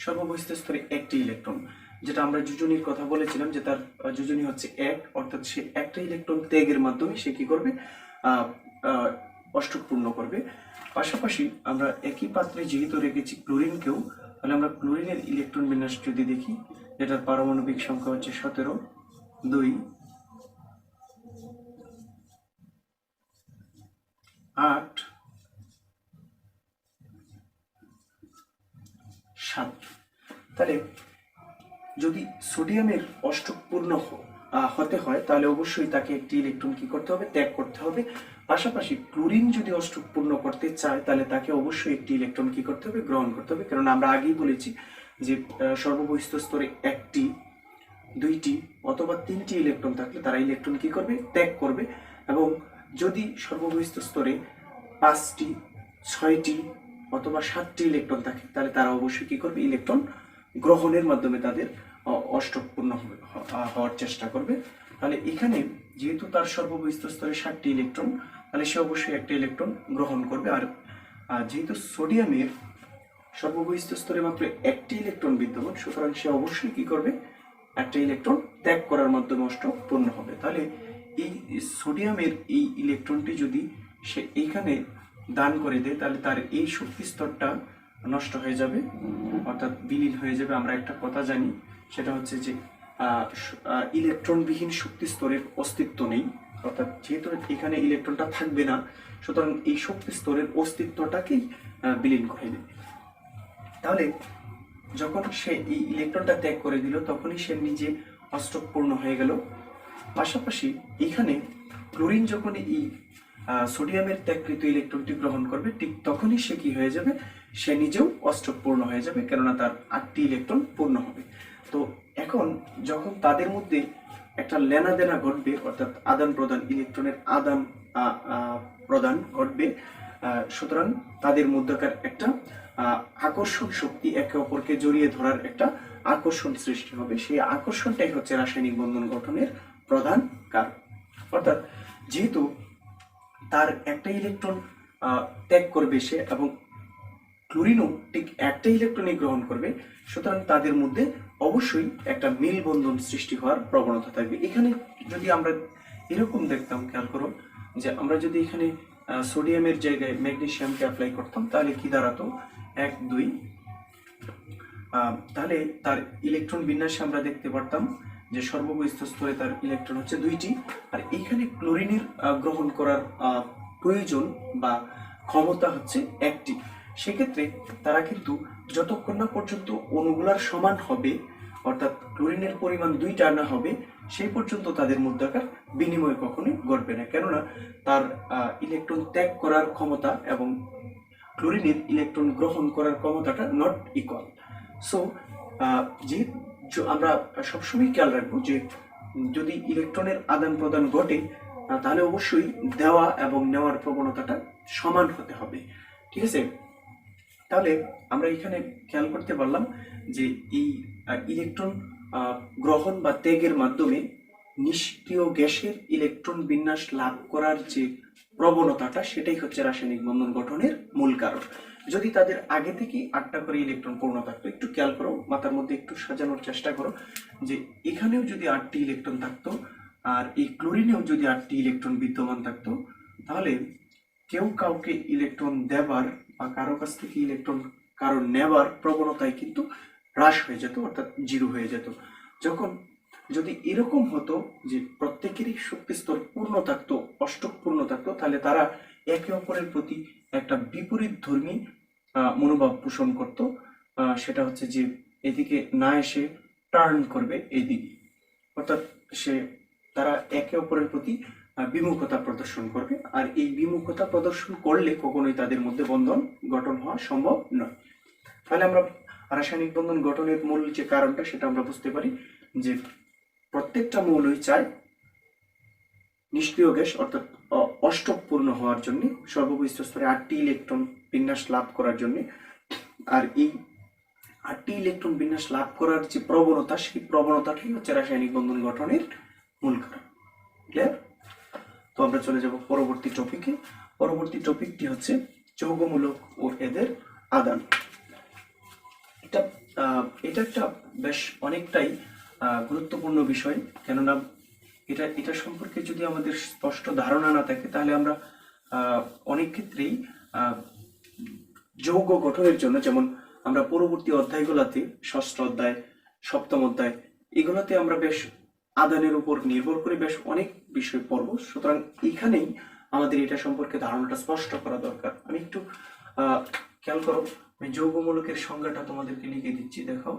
সর্ববহিস্থ স্তরে একটি ইলেকট্রন, যেটা আমরা যোজনীর কথা বলেছিলাম যে তার যোজনী হচ্ছে 1, অর্থাৎ সে একটা ইলেকট্রন ত্যাগের মাধ্যমে সে কি করবে, অষ্টক পূর্ণ করবে। পাশাপাশি আমরা একই পাত্রে যেহেতু রেখেছি ক্লোরিনকেও, তাহলে আমরা ক্লোরিনের ইলেকট্রন বিন্যাস যদি দেখি, যেটার পারমাণবিক সংখ্যা হচ্ছে 17, 2, 8, 7। তাহলে যদি সোডিয়ামের অষ্টক পূর্ণ হতে হয় তাহলে অবশ্যই তাকে একটি ইলেকট্রন কি করতে হবে, ত্যাগ করতে হবে। পাশাপাশি ক্লোরিন যদি অষ্টক পূর্ণ করতে চায় তাহলে তাকে অবশ্যই একটি ইলেকট্রন কি করতে হবে, গ্রহণ করতে হবে। কারণ আমরা আগেই বলেছি যে সর্ববহিস্থ স্তরে 1টি, 2টি অথবা 3টি ইলেকট্রন থাকলে তারা ইলেকট্রন কি করবে, ত্যাগ করবে। এবং যদি সর্ববহিস্থ স্তরে 5টি, 6টি অথবা 7টি ইলেকট্রন থাকে তাহলে তারা অবশ্যই কি করবে, ইলেকট্রন গ্রহণের মাধ্যমে তাদের অষ্টক পূর্ণ হওয়ার চেষ্টা করবে। তাহলে এখানে যেহেতু তার সর্ববহিস্থ স্তরে 7টি ইলেকট্রন, তাহলে সে অবশ্যই একটা ইলেকট্রন গ্রহণ করবে। আর যেহেতু সোডিয়ামের সর্ববহিস্থ স্তরে মাত্র 1টি ইলেকট্রন বিদ্যমান, সুতরাং সে অবশ্যই কি করবে, একটা ইলেকট্রন ত্যাগ করার মাধ্যমে অষ্টক পূর্ণ হবে। তাহলে এই সোডিয়ামের এই ইলেকট্রনটি যদি সে এইখানে দান করে দেয় তাহলে তার এই শক্তি স্তরটা নষ্ট হয়ে যাবে, অর্থাৎ বিলীন হয়ে যাবে। আমরা একটা কথা জানি, সেটা হচ্ছে যে ইলেকট্রনবিহীন শক্তি স্তরের অস্তিত্ব নেই, অর্থাৎ যেহেতু এখানে ইলেকট্রনটা থাকবে না, সুতরাং এই শক্তি স্তরের অস্তিত্বটাকেই বিলীন করে দেবে। তাহলে যখন সে এই ইলেকট্রনটা ত্যাগ করে দিল তখনই সে নিজে অষ্টক পূর্ণ হয়ে গেল। পাশাপাশি এখানে ক্লোরিন যখন এই সোডিয়ামের ত্যাগকৃত ইলেকট্রনটি গ্রহণ করবে, ঠিক তখনই সে কি হয়ে যাবে, সে নিজেও অষ্টক পূর্ণ হয়ে যাবে, কেননা তার 8টি ইলেকট্রন পূর্ণ হবে। তো এখন যখন তাদের মধ্যে একটা লেনা দেনা ঘটবে, অর্থাৎ আদান প্রদান, ইলেকট্রনের আদান প্রদান ঘটবে, সুতরাং তাদের মধ্যকার একটা আকর্ষণ শক্তি, একে অপরকে জড়িয়ে ধরার একটা আকর্ষণ সৃষ্টি হবে। সেই আকর্ষণটাই হচ্ছে রাসায়নিক বন্ধন গঠনের প্রধান কারণ। অর্থাৎ যেহেতু তার একটা ইলেকট্রন ত্যাগ করবে সে, এবং ক্লোরিনও ঠিক একটা ইলেকট্রনই গ্রহণ করবে, সুতরাং তাদের মধ্যে অবশ্যই একটা মিল বন্ধন সৃষ্টি হওয়ার প্রবণতা থাকবে। এখানে যদি আমরা এরকম দেখতাম, খেয়াল করো যে আমরা যদি এখানে সোডিয়ামের জায়গায় ম্যাগনেসিয়ামকে অ্যাপ্লাই করতাম তাহলে কি দাঁড়াতো, 1, 2, তাহলে তার ইলেকট্রন বিন্যাসে আমরা দেখতে পারতাম যে সর্ববহিস্থ স্তরে তার ইলেকট্রন হচ্ছে 2টি, আর এইখানে ক্লোরিনের গ্রহণ করার প্রয়োজন বা ক্ষমতা হচ্ছে 1টি। সেক্ষেত্রে তারা কিন্তু যতক্ষণ না পর্যন্ত অণুগুলার সমান হবে, অর্থাৎ ক্লোরিনের পরিমাণ 2টা না হবে, সেই পর্যন্ত তাদের মধ্যকার বিনিময় কখনোই ঘটবে না, কেননা তার ইলেকট্রন ত্যাগ করার ক্ষমতা এবং ক্লোরিনের ইলেকট্রন গ্রহণ করার ক্ষমতাটা নট ইকুয়াল। সো যে আমরা সবসময় খেয়াল রাখবো যে যদি ইলেকট্রনের আদান প্রদান ঘটে তাহলে অবশ্যই দেওয়া এবং নেওয়ার প্রবণতাটা সমান হতে হবে, ঠিক আছে। তাহলে আমরা এখানে খেয়াল করতে পারলাম যে এই ইলেকট্রন গ্রহণ বা ত্যাগের মাধ্যমে নিষ্ক্রিয় গ্যাসের ইলেকট্রন বিন্যাস লাভ করার যে প্রবণতাটা, সেটাই হচ্ছে রাসায়নিক বন্ধন গঠনের মূল কারণ। যদি তাদের আগে থেকেই 8টা করে ইলেকট্রন পূর্ণ থাকতো, একটু খেয়াল করো, মাথার মধ্যে একটু সাজানোর চেষ্টা করো যে এখানেও যদি 8টি ইলেকট্রন থাকতো আর এই ক্লোরিনেও যদি 8টি ইলেকট্রন বিদ্যমান থাকতো, তাহলে কেউ কাউকে ইলেকট্রন দেবার বা কারো কাছ থেকে ইলেকট্রন কারো নেবার প্রবণতায় কিন্তু হ্রাস হয়ে যেত, অর্থাৎ 0 হয়ে যেত। যখন যদি এরকম হতো যে প্রত্যেকেরই শক্তি স্তর পূর্ণ থাকতো, অষ্টক পূর্ণ থাকতো, তাহলে তারা একে অপরের প্রতি একটা বিপরীত ধর্মী মনোভাব পোষণ করত। সেটা হচ্ছে যে এদিকে না এসে টার্ন করবে এইদিকে, অর্থাৎ তারা একে অপরের প্রতি বিমুখতা প্রদর্শন করবে, আর এই বিমুখতা প্রদর্শন করলে কখনোই তাদের মধ্যে বন্ধন গঠন হওয়া সম্ভব নয়। তাহলে আমরা রাসায়নিক বন্ধন গঠনের মূল যে কারণটা সেটা আমরা বুঝতে পারি যে প্রত্যেকটা মৌলই চায় নিষ্ক্রিয় গ্যাস অর্থাৎ অষ্টক পূর্ণ হওয়ার জন্য, সর্ববহিস্থ স্তরে 8টি ইলেকট্রন বিন্যাস লাভ করার জন্য, আর এই 8টি ইলেকট্রন বিন্যাস লাভ করার যে প্রবণতা, সেই প্রবণতাটাই হচ্ছে রাসায়নিক বন্ধন গঠনের মূল কারণ। ক্লিয়ার? তো আমরা চলে যাব পরবর্তী টপিকে। পরবর্তী টপিকটি হচ্ছে যৌগমূলক ও এদের আদান। এটা একটা বেশ অনেকটাই গুরুত্বপূর্ণ বিষয়, কেননা এটা সম্পর্কে যদি আমাদের স্পষ্ট ধারণা না থাকে তাহলে আমরা অনেক ক্ষেত্রেই যৌগ গঠনের জন্য, যেমন আমরা পরবর্তী অধ্যায়গুলোতে, ষষ্ঠ অধ্যায়, সপ্তম অধ্যায়, এগুলোতে আমরা বেশ আদানের উপর নির্ভর করে বেশ অনেক বিষয় পড়ব। সুতরাং এখানেই আমাদের এটা সম্পর্কে ধারণাটা স্পষ্ট করা দরকার। আমি একটু খেয়াল করো, আমি যৌগমূলকের সংজ্ঞাটা তোমাদেরকে লিখে দিচ্ছি, দেখো।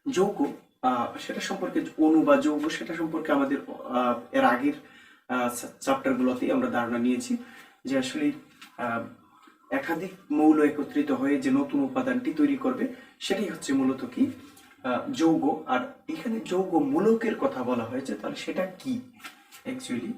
যৌগ সেটা সম্পর্কে, অণু বা যৌগ সেটা সম্পর্কে আমাদের এর আগের চ্যাপ্টার গুলোতেই আমরা ধারণা নিয়েছি যে আসলে একাধিক মৌল একত্রিত হয়ে যে নতুন উপাদানটি তৈরি করবে সেটাই হচ্ছে মূলত কি যৌগ। আর এখানে যৌগ মূলকের কথা বলা হয়েছে, তাহলে সেটা কি অ্যাকচুয়ালি?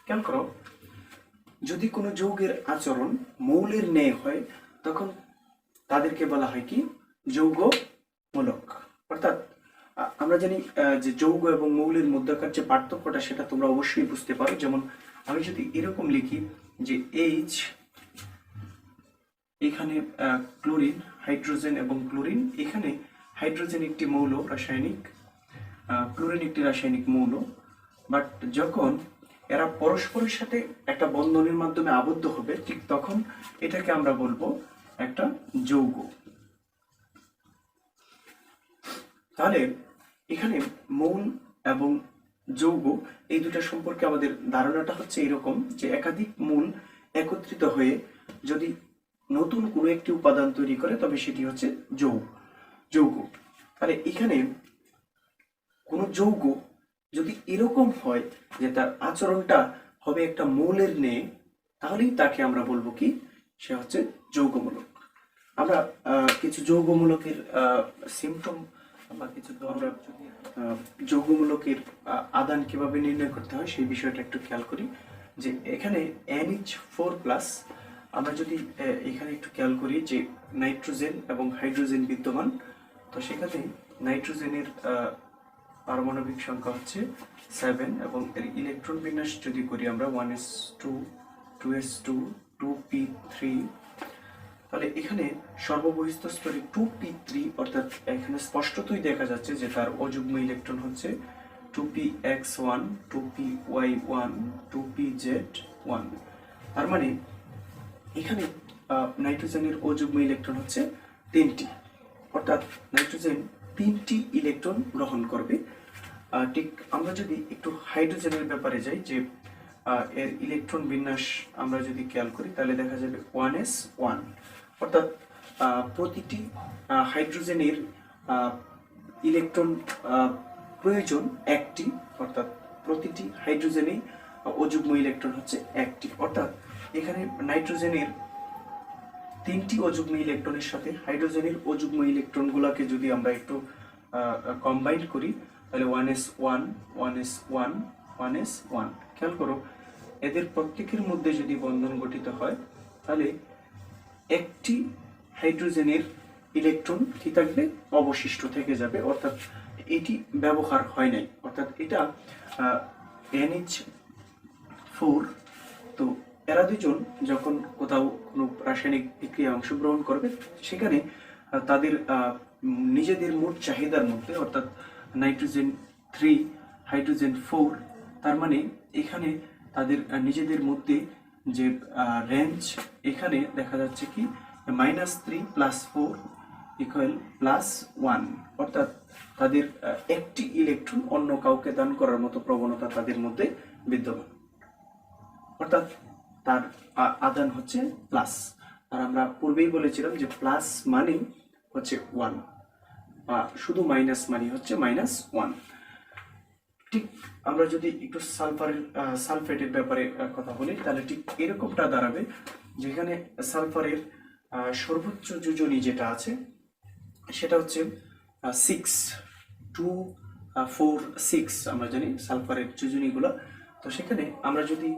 খেয়াল করো, যদি কোনো যৌগের আচরণ মৌলের ন্যায় হয় তখন তাদেরকে বলা হয় কি যৌগমূলক। অর্থাৎ আমরা জানি যে যৌগ এবং মৌলের মধ্যকার যে পার্থক্যটা সেটা তোমরা অবশ্যই বুঝতে পারো। যেমন আমি যদি এরকম লিখি যে এইচ, এখানে ক্লোরিন, হাইড্রোজেন এবং ক্লোরিন, এখানে হাইড্রোজেন একটি মৌল রাসায়নিক, ক্লোরিন একটি রাসায়নিক মৌল, বাট যখন এরা পরস্পরের সাথে একটা বন্ধনের মাধ্যমে আবদ্ধ হবে ঠিক তখন এটাকে আমরা বলবো একটা যৌগ। তাহলে এখানে মৌল এবং যৌগ এই দুটা সম্পর্কে আমাদের ধারণাটা হচ্ছে এরকম যে একাধিক মূল একত্রিত হয়ে যদি নতুন কোনো একটি উপাদান তৈরি করে তবে সেটি হচ্ছে যৌগ। তাহলে এখানে কোনো যৌগ যদি এরকম হয় যে তার আচরণটা হবে একটা মৌলের ন্যায়, তাহলেই তাকে আমরা বলবো কি সে হচ্ছে যৌগমূলক। আমরা কিছু যৌগমূলকের সিম্পটম বা কিছু আমরা যৌগমূলকের আদান কিভাবে নির্ণয় করতে হয় সেই বিষয়টা একটু খেয়াল করি। যে এখানে NH4+, আমরা যদি এখানে একটু খেয়াল করি যে নাইট্রোজেন এবং হাইড্রোজেন বিদ্যমান, তো সেখানে নাইট্রোজেনের পারমাণবিক সংখ্যা হচ্ছে 7 এবং এর ইলেকট্রন বিন্যাস যদি করি আমরা 1s2 2s2 2p3, তাহলে এখানে সর্ববহিস্থ স্তরে 2p3, অর্থাৎ এখানে স্পষ্টতই দেখা যাচ্ছে যে তার অযুগ্ম ইলেকট্রন হচ্ছে 2px1 2py1 2pz1। তার মানে এখানে নাইট্রোজেনের অযুগ্ম ইলেকট্রন হচ্ছে 3টি, অর্থাৎ নাইট্রোজেন 3টি ইলেকট্রন গ্রহণ করবে। ঠিক আমরা যদি একটু হাইড্রোজেনের ব্যাপারে যাই, যে এর ইলেকট্রন বিন্যাস আমরা যদি খেয়াল করি তাহলে দেখা যাবে 1s1, অর্থাৎ প্রতিটি হাইড্রোজেনের ইলেকট্রন প্রয়োজন একটি, অর্থাৎ প্রতিটি হাইড্রোজেনেই অযুগ্ম ইলেকট্রন হচ্ছে একটি। অর্থাৎ এখানে নাইট্রোজেনের 3টি অযুগ্ম ইলেকট্রনের সাথে হাইড্রোজেনের অযুগ্ম ইলেকট্রনগুলোকে যদি আমরা একটু কম্বাইন করি তাহলে 1s1 1s1 1s1। খেয়াল করো, এদের প্রত্যেকের মধ্যে যদি বন্ধন গঠিত হয় তাহলে একটি হাইড্রোজেনের ইলেকট্রন কি থাকবে, অবশিষ্ট থেকে যাবে, অর্থাৎ এটি ব্যবহার হয় নাই। অর্থাৎ এটা NH4, তো এরা দুজন যখন কোথাও কোনো রাসায়নিক বিক্রিয়া অংশগ্রহণ করবে সেখানে তাদের নিজেদের মোট চাহিদার মধ্যে, অর্থাৎ নাইট্রোজেন 3 হাইড্রোজেন 4, তার মানে এখানে তাদের নিজেদের মধ্যে যে রেঞ্জ এখানে দেখা যাচ্ছে কি -3 + 4 = +1, অর্থাৎ তাদের একটি ইলেকট্রন অন্য কাউকে দান করার মতো প্রবণতা তাদের মধ্যে বিদ্যমান, অর্থাৎ তার আদান হচ্ছে প্লাস। আর আমরা পূর্বেই বলেছিলাম যে প্লাস মানে হচ্ছে 1 বা শুধু মাইনাস মানে হচ্ছে -1। ঠিক আমরা যদি একটু সালফেটের ব্যাপারে কথা বলি তাহলে ঠিক এরকমটা দাঁড়াবে, যেখানে সালফারের সর্বোচ্চ যোজনী যেটা আছে সেটা হচ্ছে 6, 2, 4, 6 আমরা জানি সালফারের যোজনীগুলো। তো সেখানে আমরা যদি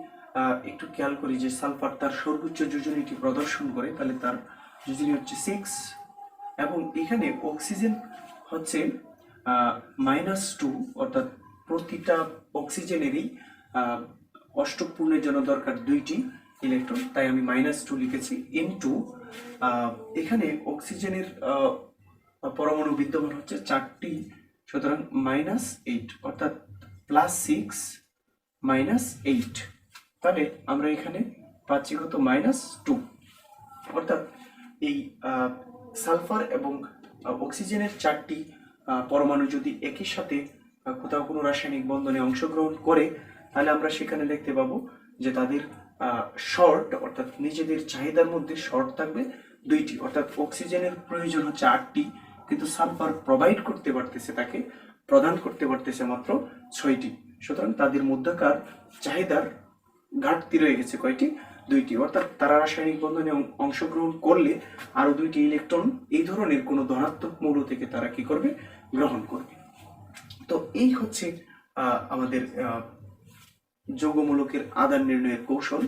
একটু খেয়াল করি যে সালফার তার সর্বোচ্চ যোজনীটি প্রদর্শন করে, তাহলে তার যোজনী হচ্ছে 6, এবং এখানে অক্সিজেন হচ্ছে -2, অর্থাৎ প্রতিটা অক্সিজেনেরই অষ্টক পূর্ণের জন্য দরকার 2টি ইলেকট্রন, তাই আমি -2 লিখেছি, ইনটু এখানে অক্সিজেনের পরমাণু বিদ্যমান হচ্ছে 4টি, সুতরাং -8, অর্থাৎ +6 -8, তাহলে আমরা এখানে পাচ্ছি কত -2, অর্থাৎ এই সালফার এবং অক্সিজেনের 4টি পরমাণু যদি একই সাথে কোথাও কোনো রাসায়নিক বন্ধনে অংশগ্রহণ করে, তাহলে আমরা সেখানে দেখতে পাবো যে তাদের শর্ট, অর্থাৎ নিজেদের চাহিদার মধ্যে শর্ট থাকবে 2টি, অর্থাৎ অক্সিজেনের প্রয়োজন হচ্ছে 8টি, কিন্তু সালফার প্রদান করতে পারতেছে মাত্র 6টি, সুতরাং তাদের মধ্যকার চাহিদার ঘাটতি রয়ে গেছে কয়টি? 2টি, অর্থাৎ তারা রাসায়নিক বন্ধনে অংশগ্রহণ করলে আরো 2টি ইলেকট্রন এই ধরনের কোনো ধনাত্মক মৌল থেকে তারা কি করবে? গ্রহণ করবে। তো এই হচ্ছে আমাদের যৌগমূলকের আদান নির্ণয়ের কৌশল।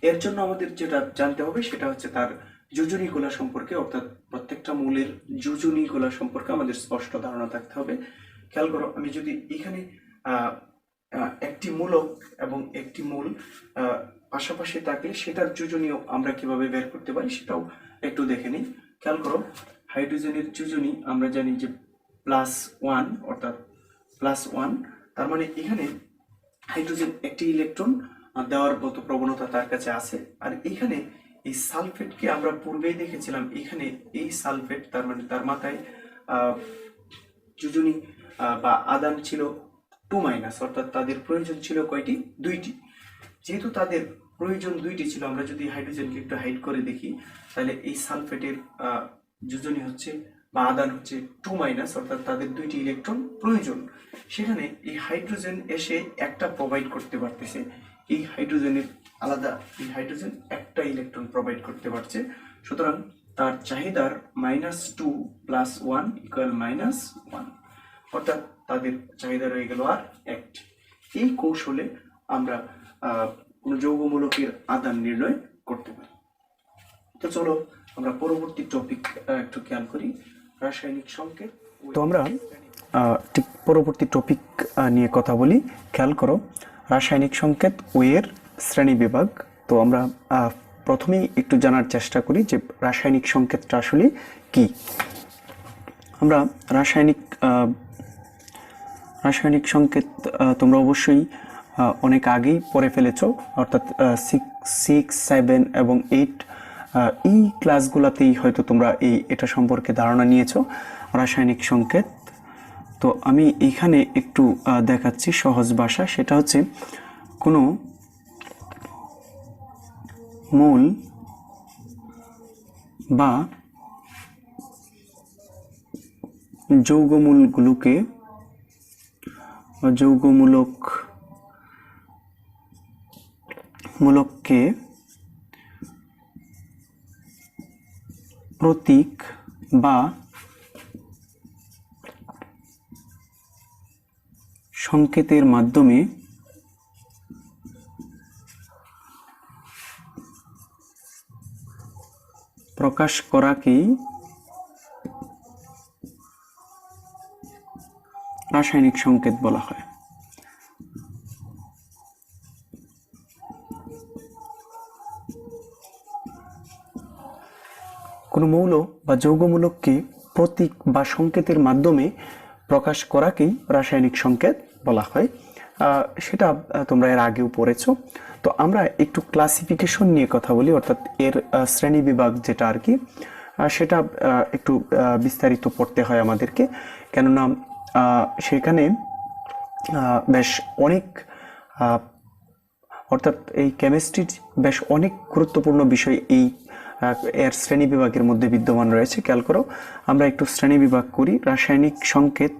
এর জন্য আমাদের যেটা জানতে হবে সেটা হচ্ছে তার যোজনীগুলা সম্পর্কে, অর্থাৎ প্রত্যেকটা মৌলের যোজনীগুলা সম্পর্কে আমাদের স্পষ্ট ধারণা থাকতে হবে। খেয়াল করো, আমি যদি এখানে একটি মূলক এবং একটি মূল পাশাপাশি থাকলে সেটার যোজনীয় আমরা কিভাবে বের করতে পারি সেটাও একটু দেখে নিই। খেয়াল করো, হাইড্রোজেনের যোজনী আমরা জানি যে +1, অর্থাৎ +1, তার মানে এখানে হাইড্রোজেন একটি ইলেকট্রন দেওয়ার মতো প্রবণতা তার কাছে আছে। আর এখানে এই সালফেটকে আমরা পূর্বেই দেখেছিলাম, এখানে এই সালফেট তার মানে তার মাথায় যোজনী বা আদান ছিল 2-, অর্থাৎ তাদের প্রয়োজন ছিল কয়টি? 2টি। যেহেতু তাদের প্রয়োজন 2টি ছিল, আমরা যদি হাইড্রোজেনকে একটু হাইড করে দেখি, তাহলে এই সালফেটের যোজনী হচ্ছে বা আদান হচ্ছে 2-, অর্থাৎ তাদের 2টি ইলেকট্রন প্রয়োজন। সেখানে এই হাইড্রোজেন এসে একটা প্রোভাইড করতে পারতেছে, এই হাইড্রোজেনের আলাদা, এই হাইড্রোজেন একটা ইলেকট্রন প্রোভাইড করতে পারছে, সুতরাং তার চাহিদার -2 + 1 = -1, অর্থাৎ তাদের চাহিদা রয়ে গেল আর একটি। এই কৌশলে আমরা কোন যৌগমূলকের আদান নির্ণয় করতে পারি। তো চলো আমরা পরবর্তী টপিক একটু খেয়াল করি, রাসায়নিক সংকেত। তো আমরা ঠিক পরবর্তী টপিক নিয়ে কথা বলি। খেয়াল করো, রাসায়নিক সংকেত ও এর শ্রেণী বিভাগ। তো আমরা প্রথমেই একটু জানার চেষ্টা করি যে রাসায়নিক সংকেতটা আসলে কি। আমরা রাসায়নিক সংকেত তোমরা অবশ্যই অনেক আগেই পড়ে ফেলেছো, অর্থাৎ 6, 7 এবং 8 এই ক্লাসগুলোতেই হয়তো তোমরা এটা সম্পর্কে ধারণা নিয়েছো, রাসায়নিক সংকেত। তো আমি এখানে একটু দেখাচ্ছি সহজ ভাষা, সেটা হচ্ছে কোনো মূল বা যৌগমূলকে প্রতীক বা সংকেতের মাধ্যমে প্রকাশ করাকেই রাসায়নিক সংকেত বলা হয়। কোনো মৌল বা যৌগমূলককে প্রতীক বা সংকেতের মাধ্যমে প্রকাশ করাকেই রাসায়নিক সংকেত বলা হয়। সেটা তোমরা এর আগেও পড়েছো। তো আমরা একটু ক্লাসিফিকেশন নিয়ে কথা বলি, অর্থাৎ এর শ্রেণী বিভাগ যেটা আর কি, সেটা একটু বিস্তারিত পড়তে হয় আমাদেরকে, কেননা সেখানে বেশ অনেক অর্থাৎ এই কেমিস্ট্রির বেশ অনেক গুরুত্বপূর্ণ বিষয় এই এর শ্রেণী বিভাগের মধ্যে বিদ্যমান রয়েছে। খেয়াল করো, আমরা একটু শ্রেণী বিভাগ করি। রাসায়নিক সংকেত,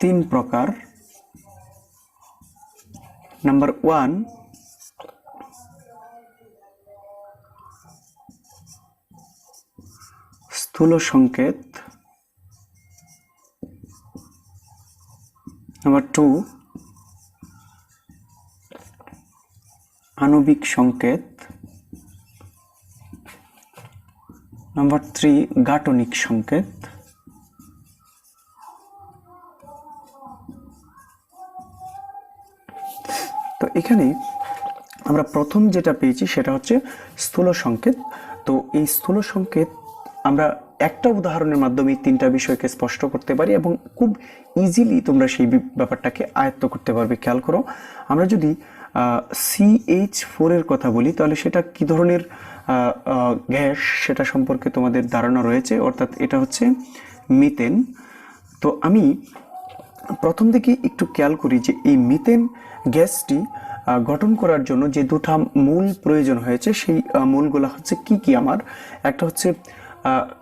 তিন প্রকার। নাম্বার 1, স্থূল সংকেত। নাম্বার 2, আণবিক সংকেত। নাম্বার 3, গাঠনিক সংকেত। তো এখানে আমরা প্রথম যেটা পেয়েছি সেটা হচ্ছে স্থূল সংকেত। তো এই স্থূল সংকেত আমরা একটা উদাহরণের মাধ্যমে তিনটা বিষয়কে স্পষ্ট করতে পারি এবং খুব ইজিলি তোমরা সেই ব্যাপারটাকে আয়ত্ত করতে পারবে। খেয়াল করো, আমরা যদি CH4 এর কথা বলি তাহলে সেটা কি ধরনের গ্যাস সেটা সম্পর্কে তোমাদের ধারণা রয়েছে, অর্থাৎ এটা হচ্ছে মিথেন। তো আমি প্রথম থেকে একটু খেয়াল করি যে এই মিথেন গ্যাসটি গঠন করার জন্য যে দুটা মূল প্রয়োজন হয়েছে, সেই মূলগুলো হচ্ছে কি কি আমার, একটা হচ্ছে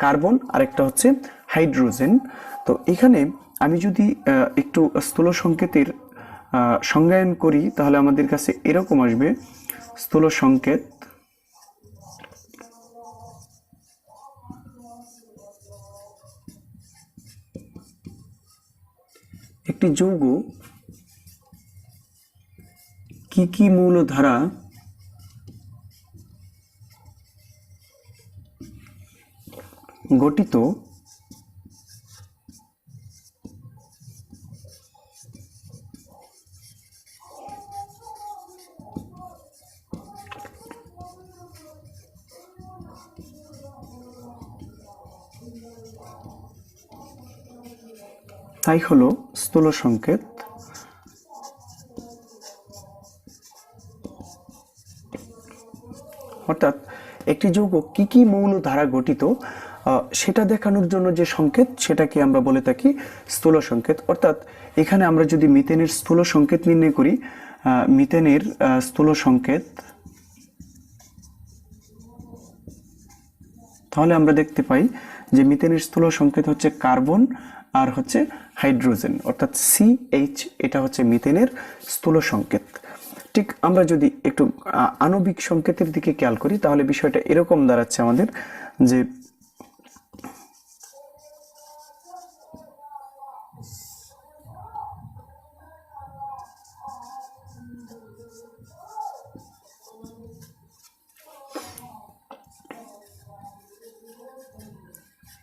কার্বন আর একটা হচ্ছে হাইড্রোজেন। তো এখানে আমি যদি একটু স্থূল সংকেতের সংজ্ঞায়ন করি তাহলে আমাদের কাছে এরকম আসবে। স্থূল সংকেত একটি যৌগ কি কি মৌল দ্বারা গঠিত তাই হলো স্থূল সংকেত। অর্থাৎ একটি যৌগ কি কি মৌল দ্বারা গঠিত সেটা দেখানোর জন্য যে সংকেত সেটাকে আমরা বলে থাকি স্থূল সংকেত। অর্থাৎ এখানে আমরা যদি মিথেনের স্থূল সংকেত নির্ণয় করি, মিথেনের স্থূল সংকেত, তাহলে আমরা দেখতে পাই যে মিথেনের স্থূল সংকেত হচ্ছে কার্বন আর হচ্ছে হাইড্রোজেন, অর্থাৎ CH, এটা হচ্ছে মিথেনের স্থূল সংকেত। ঠিক আমরা যদি একটু আণবিক সংকেতের দিকে খেয়াল করি তাহলে বিষয়টা এরকম দাঁড়াচ্ছে আমাদের যে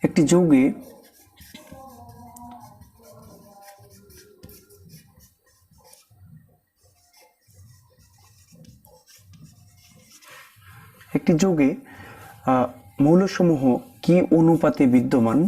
একটি যৌগে মৌলসমূহ কি অনুপাতে বিদ্যমান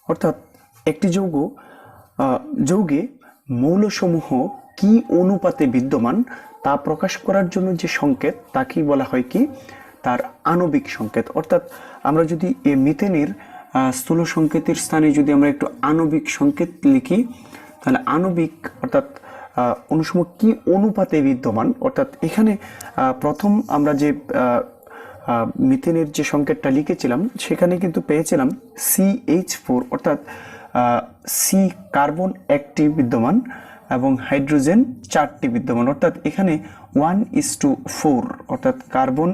অর্থাৎ একটি যৌগে মৌলসমূহ কি অনুপাতে বিদ্যমান তা প্রকাশ করার জন্য যে সংকেত তাকেই বলা হয় কি, তার আণবিক সংকেত। অর্থাৎ আমরা যদি এই মিথেনের স্থূল সংকেতের স্থানে যদি আমরা একটু আণবিক সংকেত লিখি তাহলে আণবিক অর্থাৎ অনুসমূহ কি অনুপাতে বিদ্যমান, অর্থাৎ এখানে প্রথম আমরা যে মিথেনের যে সংকেতটা লিখেছিলাম সেখানে কিন্তু পেয়েছিলাম CH4, অর্থাৎ সি কার্বন একটি বিদ্যমান এবং হাইড্রোজেন 4টি বিদ্যমান, অর্থাৎ এখানে 1:4, অর্থাৎ কার্বন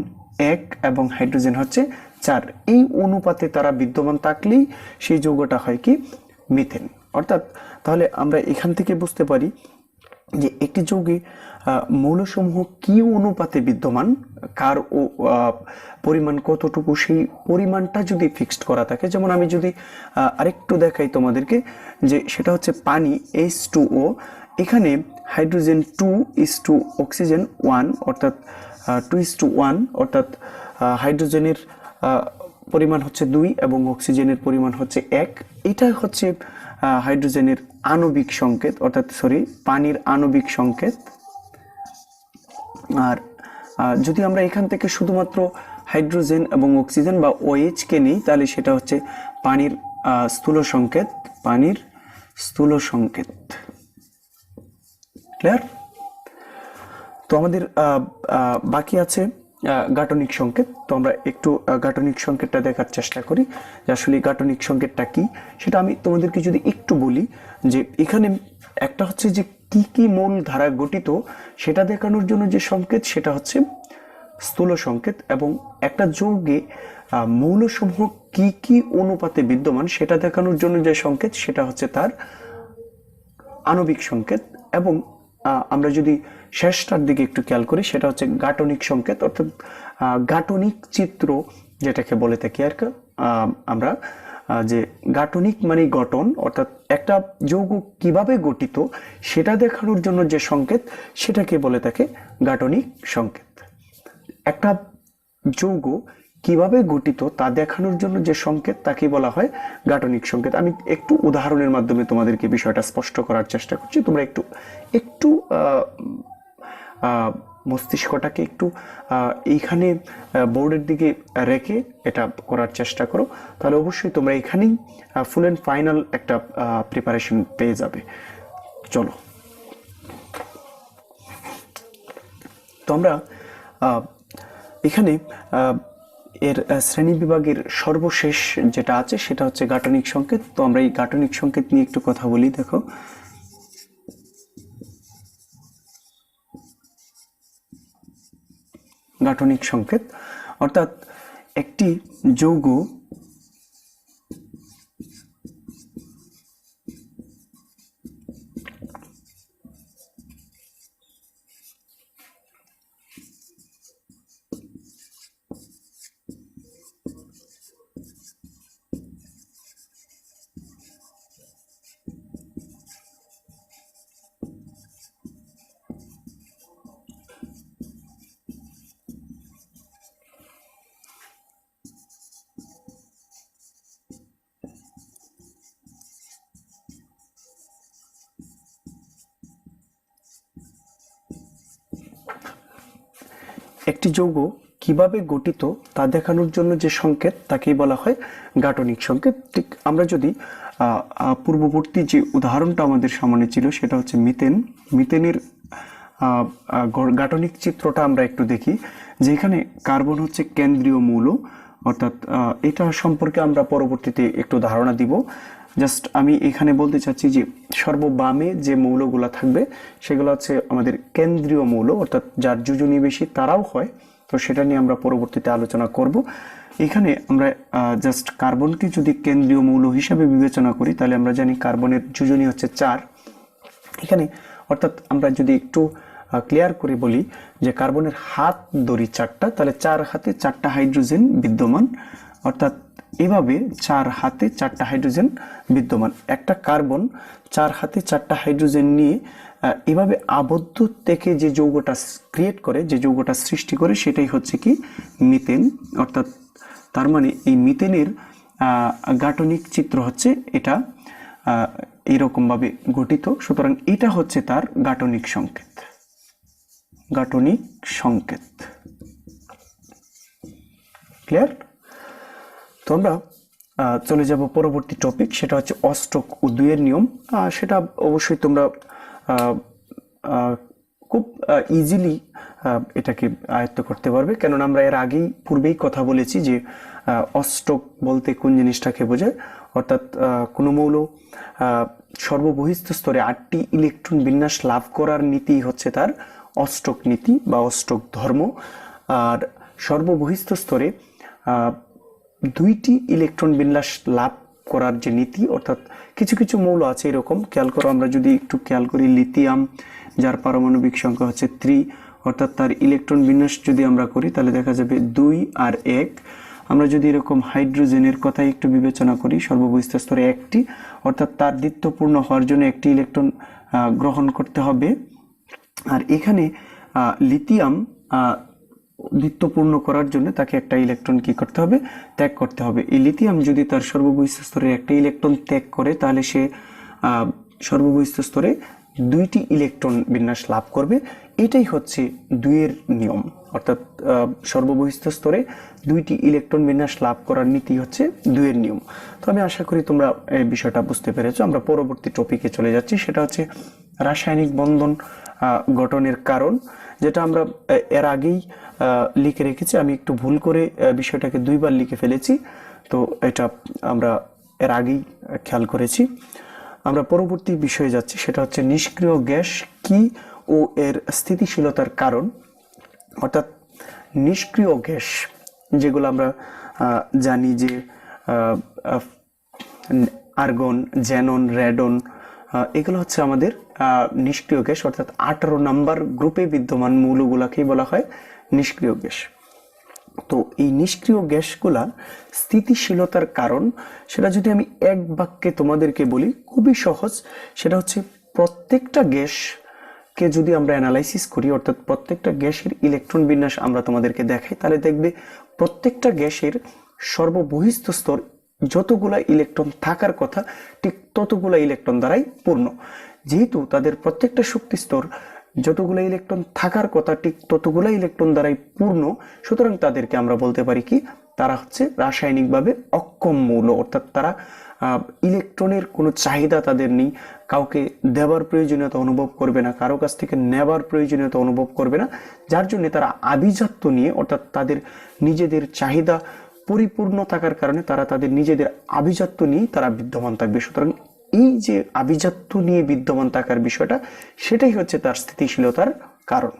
1 এবং হাইড্রোজেন হচ্ছে 4, এই অনুপাতে তারা বিদ্যমান থাকলেই সেই যৌগটা হয় কি মিথেন। অর্থাৎ তাহলে আমরা এখান থেকে বুঝতে পারি যে একটি যৌগে মৌলসমূহ কি অনুপাতে বিদ্যমান, কার পরিমাণ কতটুকু, সেই পরিমাণটা যদি ফিক্সড করা থাকে। যেমন আমি যদি আরেকটু দেখাই তোমাদেরকে, যে সেটা হচ্ছে পানি H2O, এখানে হাইড্রোজেন 2:1 অক্সিজেন 1, অর্থাৎ 2:1, অর্থাৎ হাইড্রোজেনের পরিমাণ হচ্ছে 2 এবং অক্সিজেনের পরিমাণ হচ্ছে 1। এটা হচ্ছে হাইড্রোজেনের আণবিক সংকেত, অর্থাৎ পানির আণবিক সংকেত। আর যদি আমরা এখান থেকে শুধুমাত্র হাইড্রোজেন এবং অক্সিজেন বা OH কে নিই, তাহলে সেটা হচ্ছে পানির স্থূল সংকেত, পানির স্থূল সংকেত। ক্লিয়ার? তো আমাদের বাকি আছে গাঠনিক সংকেত। তো আমরা একটু গাঠনিক সংকেতটা দেখার চেষ্টা করি যে আসলে গাঠনিক সংকেতটা কি। সেটা আমি তোমাদেরকে যদি একটু বলি, যে এখানে একটা হচ্ছে যে কি কি মৌল ধারা গঠিত সেটা দেখানোর জন্য যে সংকেত সেটা হচ্ছে স্থূল সংকেত, এবং একটা যৌগে মৌলসমূহ কি কি অনুপাতে বিদ্যমান সেটা দেখানোর জন্য যে সংকেত সেটা হচ্ছে তার আণবিক সংকেত। এবং আমরা যদি শেষটার দিকে একটু খেয়াল করি, সেটা হচ্ছে গাঠনিক সংকেত, অর্থাৎ গাঠনিক চিত্র যেটাকে বলে থাকি আর কি আমরা, যে গাঠনিক মানে গঠন, অর্থাৎ একটা যৌগ কিভাবে গঠিত সেটা দেখানোর জন্য যে সংকেত সেটাকে বলে থাকে গাঠনিক সংকেত। একটা যৌগ কিভাবে গঠিত তা দেখানোর জন্য যে সংকেত তাকে বলা হয় গাঠনিক সংকেত। আমি একটু উদাহরণের মাধ্যমে তোমাদেরকে বিষয়টা স্পষ্ট করার চেষ্টা করছি, তোমরা একটু একটু মস্তিষ্কটাকে একটু এইখানে বোর্ডের দিকে রেখে এটা করার চেষ্টা করো, তাহলে অবশ্যই তোমরা এখানেই ফুল অ্যান্ড ফাইনাল একটা প্রিপারেশন পেয়ে যাবে। চলো, তো আমরা এখানে এর শ্রেণী বিভাগের সর্বশেষ যেটা আছে সেটা হচ্ছে গাঠনিক সংকেত। তো আমরা এই গাঠনিক সংকেত নিয়ে একটু কথা বলি। দেখো, গাঠনিক সংকেত অর্থাৎ একটি যৌগ একটি যৌগ কিভাবে গঠিত তা দেখানোর জন্য যে সংকেত তাকেই বলা হয় গাঠনিক সংকেত। ঠিক আমরা যদি পূর্ববর্তী যে উদাহরণটা আমাদের সামনে ছিল সেটা হচ্ছে মিথেন, মিথেনের গাঠনিক চিত্রটা আমরা একটু দেখি, যে এখানে কার্বন হচ্ছে কেন্দ্রীয় মৌল, অর্থাৎ এটা সম্পর্কে আমরা পরবর্তীতে একটু ধারণা দিব। জাস্ট আমি এখানে বলতে চাচ্ছি যে সর্ববামে যে মৌলগুলো থাকবে সেগুলো হচ্ছে আমাদের কেন্দ্রীয় মৌল, অর্থাৎ যার যোজনী বেশি তারাও হয়। তো সেটা নিয়ে আমরা পরবর্তীতে আলোচনা করব। এখানে আমরা জাস্ট কার্বনকে যদি কেন্দ্রীয় মৌল হিসাবে বিবেচনা করি তাহলে আমরা জানি কার্বনের যোজনী হচ্ছে 4 এখানে, অর্থাৎ আমরা যদি একটু ক্লিয়ার করে বলি যে কার্বনের হাত ধরি 4টা, তাহলে 4 হাতে 4টা হাইড্রোজেন বিদ্যমান, অর্থাৎ এভাবে 4 হাতে 4টা হাইড্রোজেন বিদ্যমান। একটা কার্বন 4 হাতে 4টা হাইড্রোজেন নিয়ে এভাবে আবদ্ধ থেকে যে যৌগটা ক্রিয়েট করে, যে যৌগটা সৃষ্টি করে সেটাই হচ্ছে কি মিথেন। অর্থাৎ তার মানে এই মিথেনের গাঠনিক চিত্র হচ্ছে এটা এইরকম ভাবে গঠিত। সুতরাং এটা হচ্ছে তার গাঠনিক সংকেত, গাঠনিক সংকেত। ক্লিয়ার? তো আমরা চলে যাব পরবর্তী টপিক, সেটা হচ্ছে অষ্টক ও দুইয়ের নিয়ম। সেটা অবশ্যই তোমরা খুব ইজিলি এটাকে আয়ত্ত করতে পারবে, কেননা আমরা এর আগেই পূর্বেই কথা বলেছি যে অষ্টক বলতে কোন জিনিসটাকে বোঝায়। অর্থাৎ কোনো মৌল সর্ববহিস্থ স্তরে 8টি ইলেকট্রন বিন্যাস লাভ করার নীতি হচ্ছে তার অষ্টক নীতি বা অষ্টক ধর্ম। আর সর্ববহিস্থ স্তরে দুইটি ইলেকট্রন বিন্যাস লাভ করার যে নীতি, অর্থাৎ কিছু কিছু মৌল আছে এরকম, খেয়াল করো, আমরা যদি একটু খেয়াল করি, লিথিয়াম যার পারমাণবিক সংখ্যা হচ্ছে 3, অর্থাৎ তার ইলেকট্রন বিন্যাস যদি আমরা করি তাহলে দেখা যাবে 2 আর 1। আমরা যদি এরকম হাইড্রোজেনের কথা একটু বিবেচনা করি, সর্ববহিস্থ স্তরে 1টি, অর্থাৎ তার দ্বিত্বপূর্ণ হওয়ার জন্য একটি ইলেকট্রন গ্রহণ করতে হবে। আর এখানে লিথিয়াম দ্বিত্বপূর্ণ করার জন্য তাকে একটা ইলেকট্রন কি করতে হবে, ত্যাগ করতে হবে। এই লিথিয়াম যদি তার সর্ববহিস্থ স্তরে একটা ইলেকট্রন ত্যাগ করে তাহলে সে সর্ববহিস্থ স্তরে 2টি ইলেকট্রন বিন্যাস লাভ করবে। এটাই হচ্ছে 2-এর নিয়ম, অর্থাৎ সর্ববহিস্থ স্তরে 2টি ইলেকট্রন বিন্যাস লাভ করার নীতি হচ্ছে 2-এর নিয়ম। তো আমি আশা করি তোমরা এই বিষয়টা বুঝতে পেরেছো। আমরা পরবর্তী টপিকে চলে যাচ্ছি, সেটা হচ্ছে রাসায়নিক বন্ধন গঠনের কারণ, যেটা আমরা এর আগেই লিখে রেখেছি। আমি একটু ভুল করে বিষয়টাকে 2বার লিখে ফেলেছি, তো এটা আমরা এর আগেই খেয়াল করেছি। আমরা পরবর্তী বিষয়ে যাচ্ছি, সেটা হচ্ছে নিষ্ক্রিয় গ্যাস কি ও এর স্থিতিশীলতার কারণ। অর্থাৎ নিষ্ক্রিয় গ্যাস যেগুলো আমরা জানি যে আর্গন, জ্যানন, রেডন, এগুলো হচ্ছে আমাদের নিষ্ক্রিয় গ্যাস, অর্থাৎ 18 নম্বর গ্রুপে বিদ্যমান মৌলগুলাকেই বলা হয় নিষ্ক্রিয় গ্যাস। তো এই নিষ্ক্রিয় গ্যাসগুলার স্থিতিশীলতার কারণ, সেটা যদি আমি এক বাক্যে তোমাদেরকে বলি, খুবই সহজ। সেটা হচ্ছে প্রত্যেকটা গ্যাসকে যদি আমরা অ্যানালাইসিস করি, অর্থাৎ প্রত্যেকটা গ্যাসের ইলেকট্রন বিন্যাস আমরা তোমাদেরকে দেখাই, তাহলে দেখবে প্রত্যেকটা গ্যাসের সর্ববহিস্থ স্তর যতগুলা ইলেকট্রন থাকার কথা ঠিক ততগুলা ইলেকট্রন দ্বারাই পূর্ণ। যেহেতু তাদের প্রত্যেকটা শক্তি স্তর যতগুলো ইলেকট্রন থাকার কথা ঠিক ততগুলো ইলেকট্রন দ্বারাই পূর্ণ, সুতরাং তাদেরকে আমরা বলতে পারি কি, তারা হচ্ছে রাসায়নিকভাবে অক্ষম মৌল, অর্থাৎ তারা ইলেকট্রনের কোনো চাহিদা তাদের নেই, কাউকে দেওয়ার প্রয়োজনীয়তা অনুভব করবে না, কারো কাছ থেকে নেবার প্রয়োজনীয়তা অনুভব করবে না, যার জন্য তারা আভিজাত্য নিয়ে, অর্থাৎ তাদের নিজেদের চাহিদা পরিপূর্ণ থাকার কারণে তারা তাদের নিজেদের আভিজাত্য নিয়ে তারা বিদ্যমান থাকবে। সুতরাং এই যে আভিজাত্য নিয়ে বিদ্যমান থাকার বিষয়টা, সেটাই হচ্ছে তার স্থিতিশীলতার কারণ।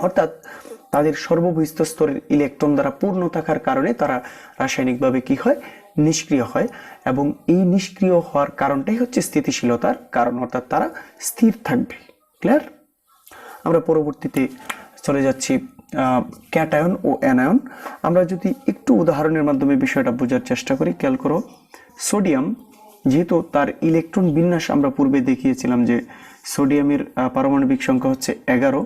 অর্থাৎ তাদের সর্ববহিস্থ স্তরের ইলেকট্রন দ্বারা পূর্ণ থাকার কারণে তারা রাসায়নিকভাবে কি হয়, নিষ্ক্রিয় হয়, এবং এই নিষ্ক্রিয় হওয়ার কারণটাই হচ্ছে স্থিতিশীলতার কারণ, অর্থাৎ তারা স্থির থাকবে। ক্লিয়ার? আমরা পরবর্তীতে চলে যাচ্ছি ক্যাটায়ন ও অ্যানায়ন। আমরা যদি একটু উদাহরণের মাধ্যমে বিষয়টা বোঝার চেষ্টা করি, খেয়াল করো, সোডিয়াম যেহেতু তার ইলেকট্রন বিন্যাস আমরা পূর্বে দেখিয়েছিলাম যে সোডিয়ামের পারমাণবিক সংখ্যা হচ্ছে 11,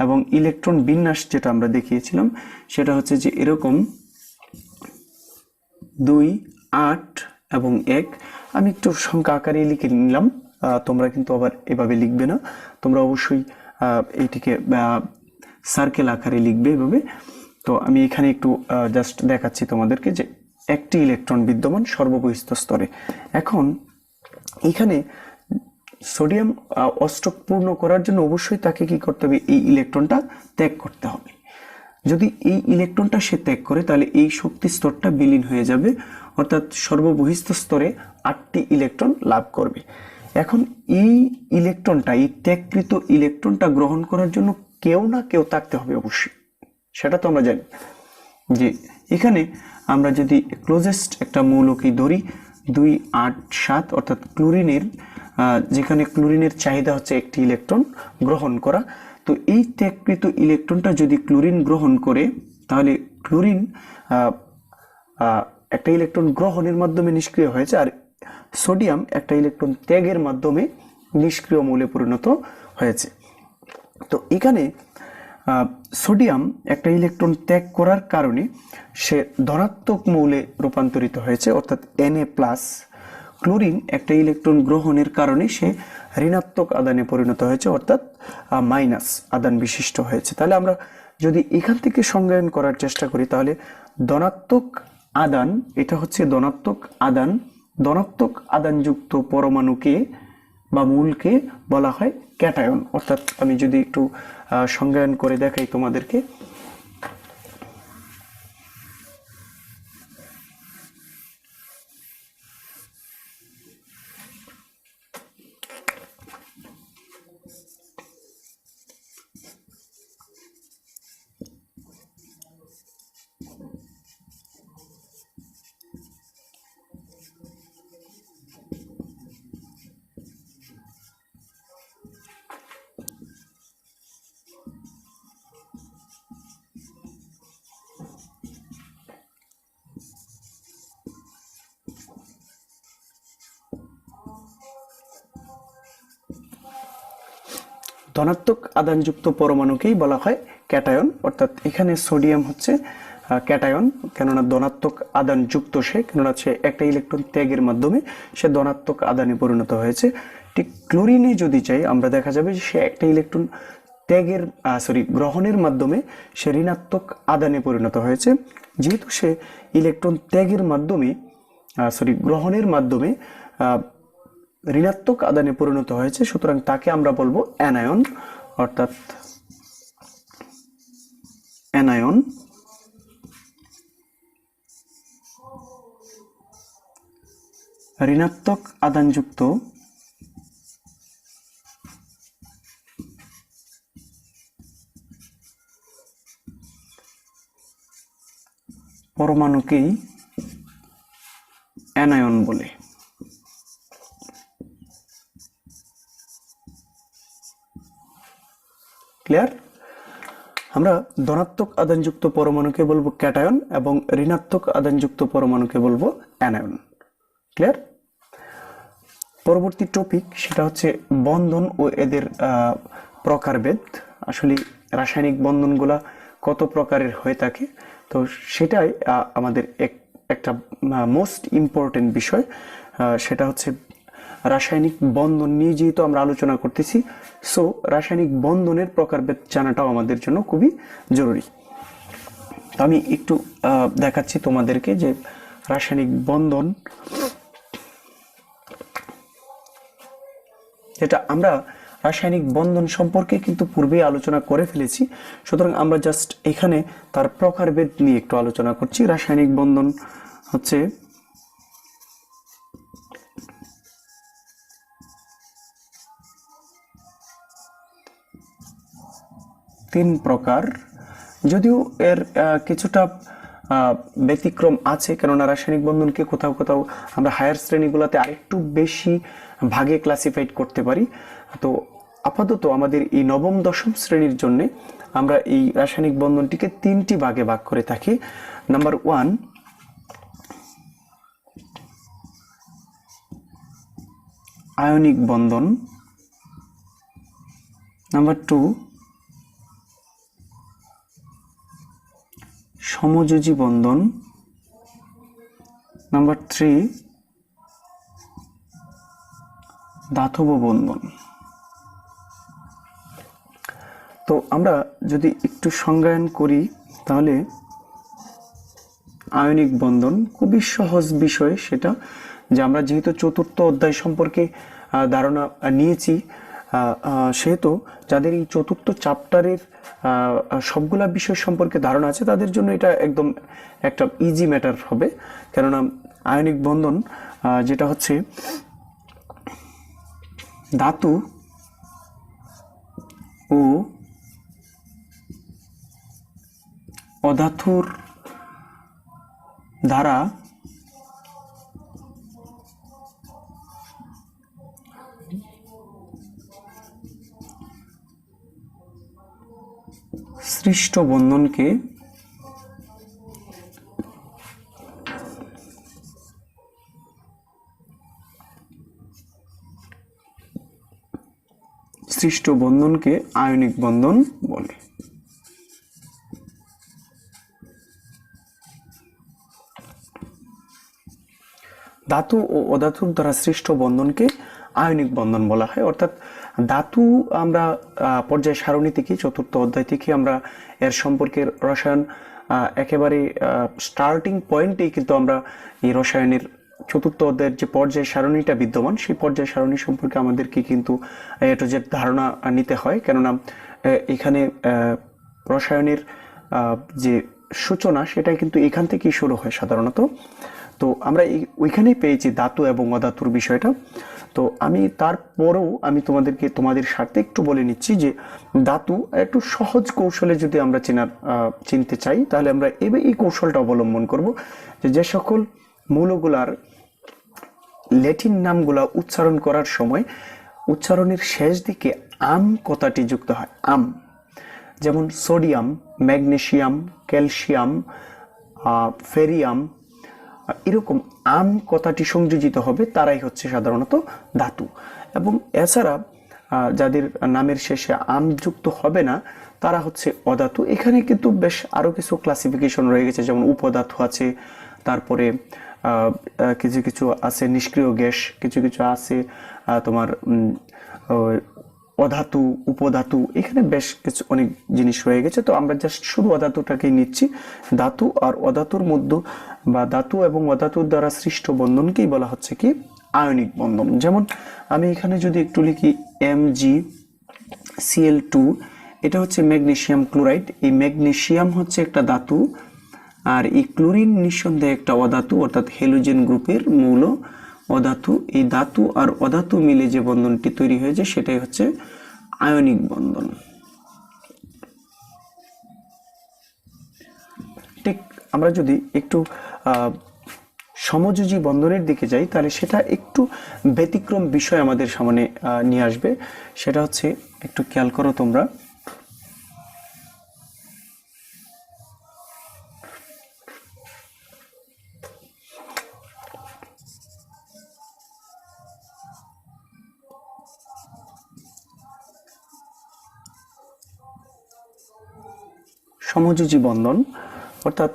এবং ইলেকট্রন বিন্যাস যেটা আমরা দেখিয়েছিলাম সেটা হচ্ছে যে এরকম 2, 8 এবং 1। আমি একটু সংখ্যা আকারে লিখে নিলাম, তোমরা কিন্তু আবার এভাবে লিখবে না, তোমরা অবশ্যই এইটিকে সার্কেল আকারে লিখবে এভাবে। তো আমি এখানে একটু জাস্ট দেখাচ্ছি তোমাদেরকে যে একটি ইলেকট্রন বিদ্যমান সর্ববহিস্থ স্তরে। এখন এখানে সোডিয়াম অষ্টক পূর্ণ করার জন্য অবশ্যই তাকে কি করতে হবে, এই ইলেকট্রনটা ত্যাগ করতে হবে। যদি এই ইলেকট্রনটা সে ত্যাগ করে তাহলে এই শক্তি স্তরটা বিলীন হয়ে যাবে, অর্থাৎ সর্ববহিস্থ স্তরে 8টি ইলেকট্রন লাভ করবে। এখন এই ইলেকট্রনটা, এই ত্যাগকৃত ইলেকট্রনটা গ্রহণ করার জন্য কেউ না কেউ থাকতে হবে অবশ্যই, সেটা তো আমরা জানি। যে এখানে আমরা যদি ক্লোজেস্ট একটা মৌলকে ধরি 2, 8, 7, অর্থাৎ ক্লোরিনের, যেখানে ক্লোরিনের চাহিদা হচ্ছে একটি ইলেকট্রন গ্রহণ করা, তো এই ত্যাগকৃত ইলেকট্রনটা যদি ক্লোরিন গ্রহণ করে তাহলে ক্লোরিন একটা ইলেকট্রন গ্রহণের মাধ্যমে নিষ্ক্রিয় হয়েছে, আর সোডিয়াম একটা ইলেকট্রন ত্যাগের মাধ্যমে নিষ্ক্রিয় মৌলে পরিণত হয়েছে। তো এখানে সোডিয়াম একটা ইলেকট্রন ত্যাগ করার কারণে সে ধনাত্মক মৌলে রূপান্তরিত হয়েছে, অর্থাৎ Na+। ক্লোরিন একটা ইলেকট্রন গ্রহণের কারণে সে ঋণাত্মক আদানে পরিণত হয়েছে, অর্থাৎ মাইনাস আদান বিশিষ্ট হয়েছে। তাহলে আমরা যদি এখান থেকে সংজ্ঞায়ন করার চেষ্টা করি তাহলে ধনাত্মক আদান, এটা হচ্ছে ধনাত্মক আদান, ধনাত্মক আদানযুক্ত পরমাণুকে বা মূলকে বলা হয় ক্যাটায়ন। অর্থাৎ আমি যদি একটু সংজ্ঞায়ন করে দেখাই তোমাদেরকে, ধনাত্মক আধানযুক্ত পরমাণুকেই বলা হয় ক্যাটায়ন, অর্থাৎ এখানে সোডিয়াম হচ্ছে ক্যাটায়ন, কেননা ধনাত্মক আধান যুক্ত সে, কেননা সে একটা ইলেকট্রন ত্যাগের মাধ্যমে সে ধনাত্মক আধানে পরিণত হয়েছে। ঠিক ক্লোরিনে যদি চাই আমরা দেখা যাবে যে সে একটা ইলেকট্রন ত্যাগের গ্রহণের মাধ্যমে সে ঋণাত্মক আধানে পরিণত হয়েছে। যেহেতু সে ইলেকট্রন ত্যাগের মাধ্যমে গ্রহণের মাধ্যমে ঋণাত্মক আধানে পরিণত হয়েছে, সুতরাং তাকে আমরা বলবো অ্যানায়ন, অর্থাৎ অ্যানায়ন। ঋণাত্মক আধানযুক্ত পরমাণুকেই অ্যানায়ন বলে। ক্লিয়ার? আমরা ধনাত্মক আধানযুক্ত পরমাণুকে বলবো ক্যাটায়ন এবং ঋণাত্মক আধানযুক্ত পরমাণুকে বলবো অ্যানায়ন। ক্লিয়ার? পরবর্তী টপিক সেটা হচ্ছে বন্ধন ও এদের প্রকারভেদ। আসলে রাসায়নিক বন্ধনগুলা কত প্রকারের হয়ে থাকে, তো সেটাই আমাদের একটা মোস্ট ইম্পর্টেন্ট বিষয়। সেটা হচ্ছে রাসায়নিক বন্ধন নিয়ে যেহেতু আমরা আলোচনা করতেছি, সো রাসায়নিক বন্ধনের প্রকারভেদ জানাটাও আমাদের জন্য খুবই জরুরি। আমি একটু দেখাচ্ছি তোমাদেরকে যে রাসায়নিক বন্ধন, যেটা আমরা রাসায়নিক বন্ধন সম্পর্কে কিন্তু পূর্বেই আলোচনা করে ফেলেছি, সুতরাং আমরা জাস্ট এখানে তার প্রকারভেদ নিয়ে একটু আলোচনা করছি। রাসায়নিক বন্ধন হচ্ছে তিন প্রকার, যদিও এর কিছুটা ব্যতিক্রম আছে, কেননা রাসায়নিক বন্ধনকে কোথাও কোথাও আমরা হায়ার শ্রেণীগুলোতে আরেকটু বেশি ভাগে ক্লাসিফাইড করতে পারি। তো আপাতত আমাদের এই নবম দশম শ্রেণীর জন্য আমরা এই রাসায়নিক বন্ধনটিকে তিনটি ভাগে ভাগ করে থাকি। নাম্বার 1 আয়নিক বন্ধন, নাম্বার 2 সমযোজী বন্ধন, নাম্বার 3 ধাতব বন্ধন। তো আমরা যদি একটু সংজ্ঞায়ন করি তাহলে আয়নিক বন্ধন খুবই সহজ বিষয়, সেটা যে আমরা যেহেতু চতুর্থ অধ্যায় সম্পর্কে ধারণা নিয়েছি, সেহেতু যাদের এই চতুর্থ চ্যাপ্টারের সবগুলা বিষয় সম্পর্কে ধারণা আছে তাদের জন্য এটা একদম একটা ইজি ম্যাটার হবে, কেননা আয়নিক বন্ধন যেটা হচ্ছে ধাতু ও অধাতুর দ্বারা সৃষ্ট বন্ধনকে আয়নিক বন্ধন বলে। ধাতু ও অধাতুর দ্বারা সৃষ্ট বন্ধনকে আয়নিক বন্ধন বলা হয়। অর্থাৎ ধাতু আমরা পর্যায় সারণী থেকে চতুর্থ অধ্যায় থেকে আমরা এর সম্পর্কে রসায়ন একেবারে স্টার্টিং পয়েন্টেই কিন্তু আমরা এই রসায়নের চতুর্থ অধ্যায়ের যে পর্যায় সারণীটা বিদ্যমান সেই পর্যায় সারণী সম্পর্কে আমাদেরকে কিন্তু এ টু জেড ধারণা নিতে হয়, কেননা এখানে রসায়নের যে সূচনা সেটাই কিন্তু এখান থেকেই শুরু হয় সাধারণত। তো আমরা ওইখানেই পেয়েছি ধাতু এবং অধাতুর বিষয়টা। তো আমি তারপরেও আমি তোমাদের স্বার্থে একটু বলে নিচ্ছি যে ধাতু একটু সহজ কৌশলে যদি আমরা চিনতে চাই তাহলে আমরা এই কৌশলটা অবলম্বন করব যে সকল মৌলগুলার ল্যাটিন নামগুলা উচ্চারণ করার সময় উচ্চারণের শেষ দিকে আম কথাটি যুক্ত হয়। আম, যেমন সোডিয়াম, ম্যাগনেসিয়াম, ক্যালসিয়াম, ফেরিয়াম, এরকম আম কথাটি সংযোজিত হবে, তারাই হচ্ছে সাধারণত ধাতু। এবং এছাড়া যাদের নামের শেষে আম যুক্ত হবে না তারা হচ্ছে অধাতু। এখানে কিন্তু বেশ আরো কিছু ক্লাসিফিকেশন রয়ে গেছে, যেমন উপধাতু আছে, তারপরে কিছু কিছু আছে নিষ্ক্রিয় গ্যাস, কিছু কিছু আছে তোমার অধাতু, উপধাতু, এখানে বেশ কিছু অনেক জিনিস রয়ে গেছে। তো আমরা জাস্ট শুধু অধাতুটাকে নিচ্ছি। ধাতু আর অধাতুর মধ্যে বা ধাতু এবং অধাতুর দ্বারা সৃষ্ট বন্ধনকেই বলা হচ্ছে কি আয়নিক বন্ধন। যেমন আমি এখানে যদি একটু লিখি MgCl2, এটা হচ্ছে ম্যাগনেসিয়াম ক্লোরাইড। এই ম্যাগনেসিয়াম হচ্ছে একটা ধাতু, আর এই ক্লোরিন নিঃসন্দেহে একটা অধাতু, অর্থাৎ হ্যালোজেন গ্রুপের মৌল অধাতু। এই ধাতু আর অধাতু মিলে যে বন্ধনটি তৈরি হয়েছে সেটাই হচ্ছে আয়নিক বন্ধন। ঠিক আমরা যদি একটু সমযোজী বন্ধনের দিকে যাই তাহলে সেটা একটু ব্যতিক্রম বিষয় আমাদের সামনে নিয়ে আসবে। সেটা হচ্ছে, একটু খেয়াল করো তোমরা, সমযোজী বন্ধন অর্থাৎ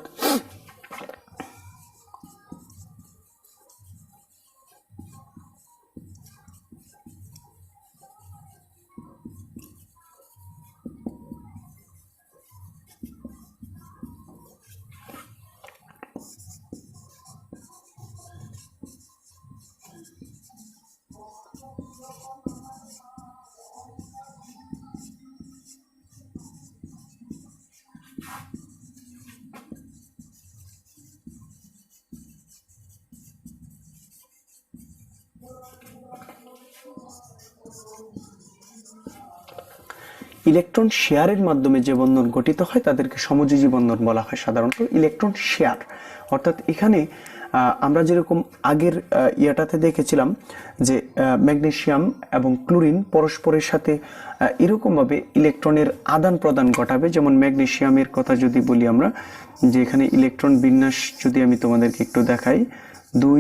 ইলেকট্রন শেয়ারের মাধ্যমে যে বন্ধন গঠিত হয় তাদেরকে সমযোজী বন্ধন বলা হয় সাধারণত। ইলেকট্রন শেয়ার অর্থাৎ এখানে আমরা যেরকম আগের ইয়াটাতে দেখেছিলাম যে ম্যাগনেসিয়াম এবং ক্লোরিন পরস্পরের সাথে এরকমভাবে ইলেকট্রনের আদান প্রদান ঘটাবে। যেমন ম্যাগনেসিয়ামের কথা যদি বলি আমরা, যে এখানে ইলেকট্রন বিন্যাস যদি আমি তোমাদেরকে একটু দেখাই, 2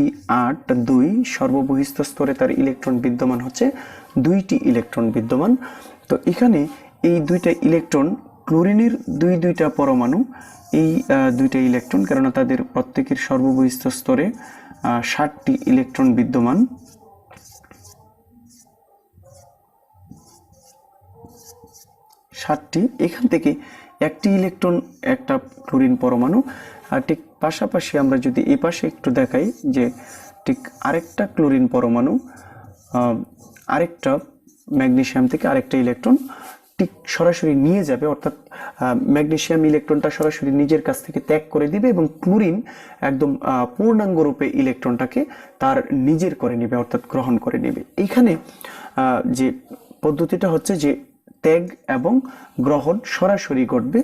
8 2 সর্ববহিস্থ স্তরে তার ইলেকট্রন বিদ্যমান হচ্ছে 2টি ইলেকট্রন বিদ্যমান। তো এখানে এই দুইটা ইলেকট্রন, ক্লোরিনের দুইটা পরমাণু, এই দুইটা ইলেকট্রন, কেননা তাদের প্রত্যেকের সর্ববহিস্থ স্তরে 60টি ইলেকট্রন বিদ্যমান। এখান থেকে একটি ইলেকট্রন একটা ক্লোরিন পরমাণু। আর ঠিক পাশাপাশি আমরা যদি এই পাশে একটু দেখাই যে ঠিক আরেকটা ক্লোরিন পরমাণু আরেকটা ম্যাগনেসিয়াম থেকে আরেকটা ইলেকট্রন ঠিক সরাসরি নিয়ে যাবে, অর্থাৎ ম্যাগনেসিয়াম ইলেকট্রনটা সরাসরি নিজের কাছ থেকে ত্যাগ করে দিবে এবং ক্লোরিন একদম পূর্ণাঙ্গ রূপে ইলেকট্রনটাকে তার নিজের করে নেবে, অর্থাৎ গ্রহণ করে নেবে। এইখানে যে পদ্ধতিটা হচ্ছে যে ত্যাগ এবং গ্রহণ সরাসরি ঘটবে।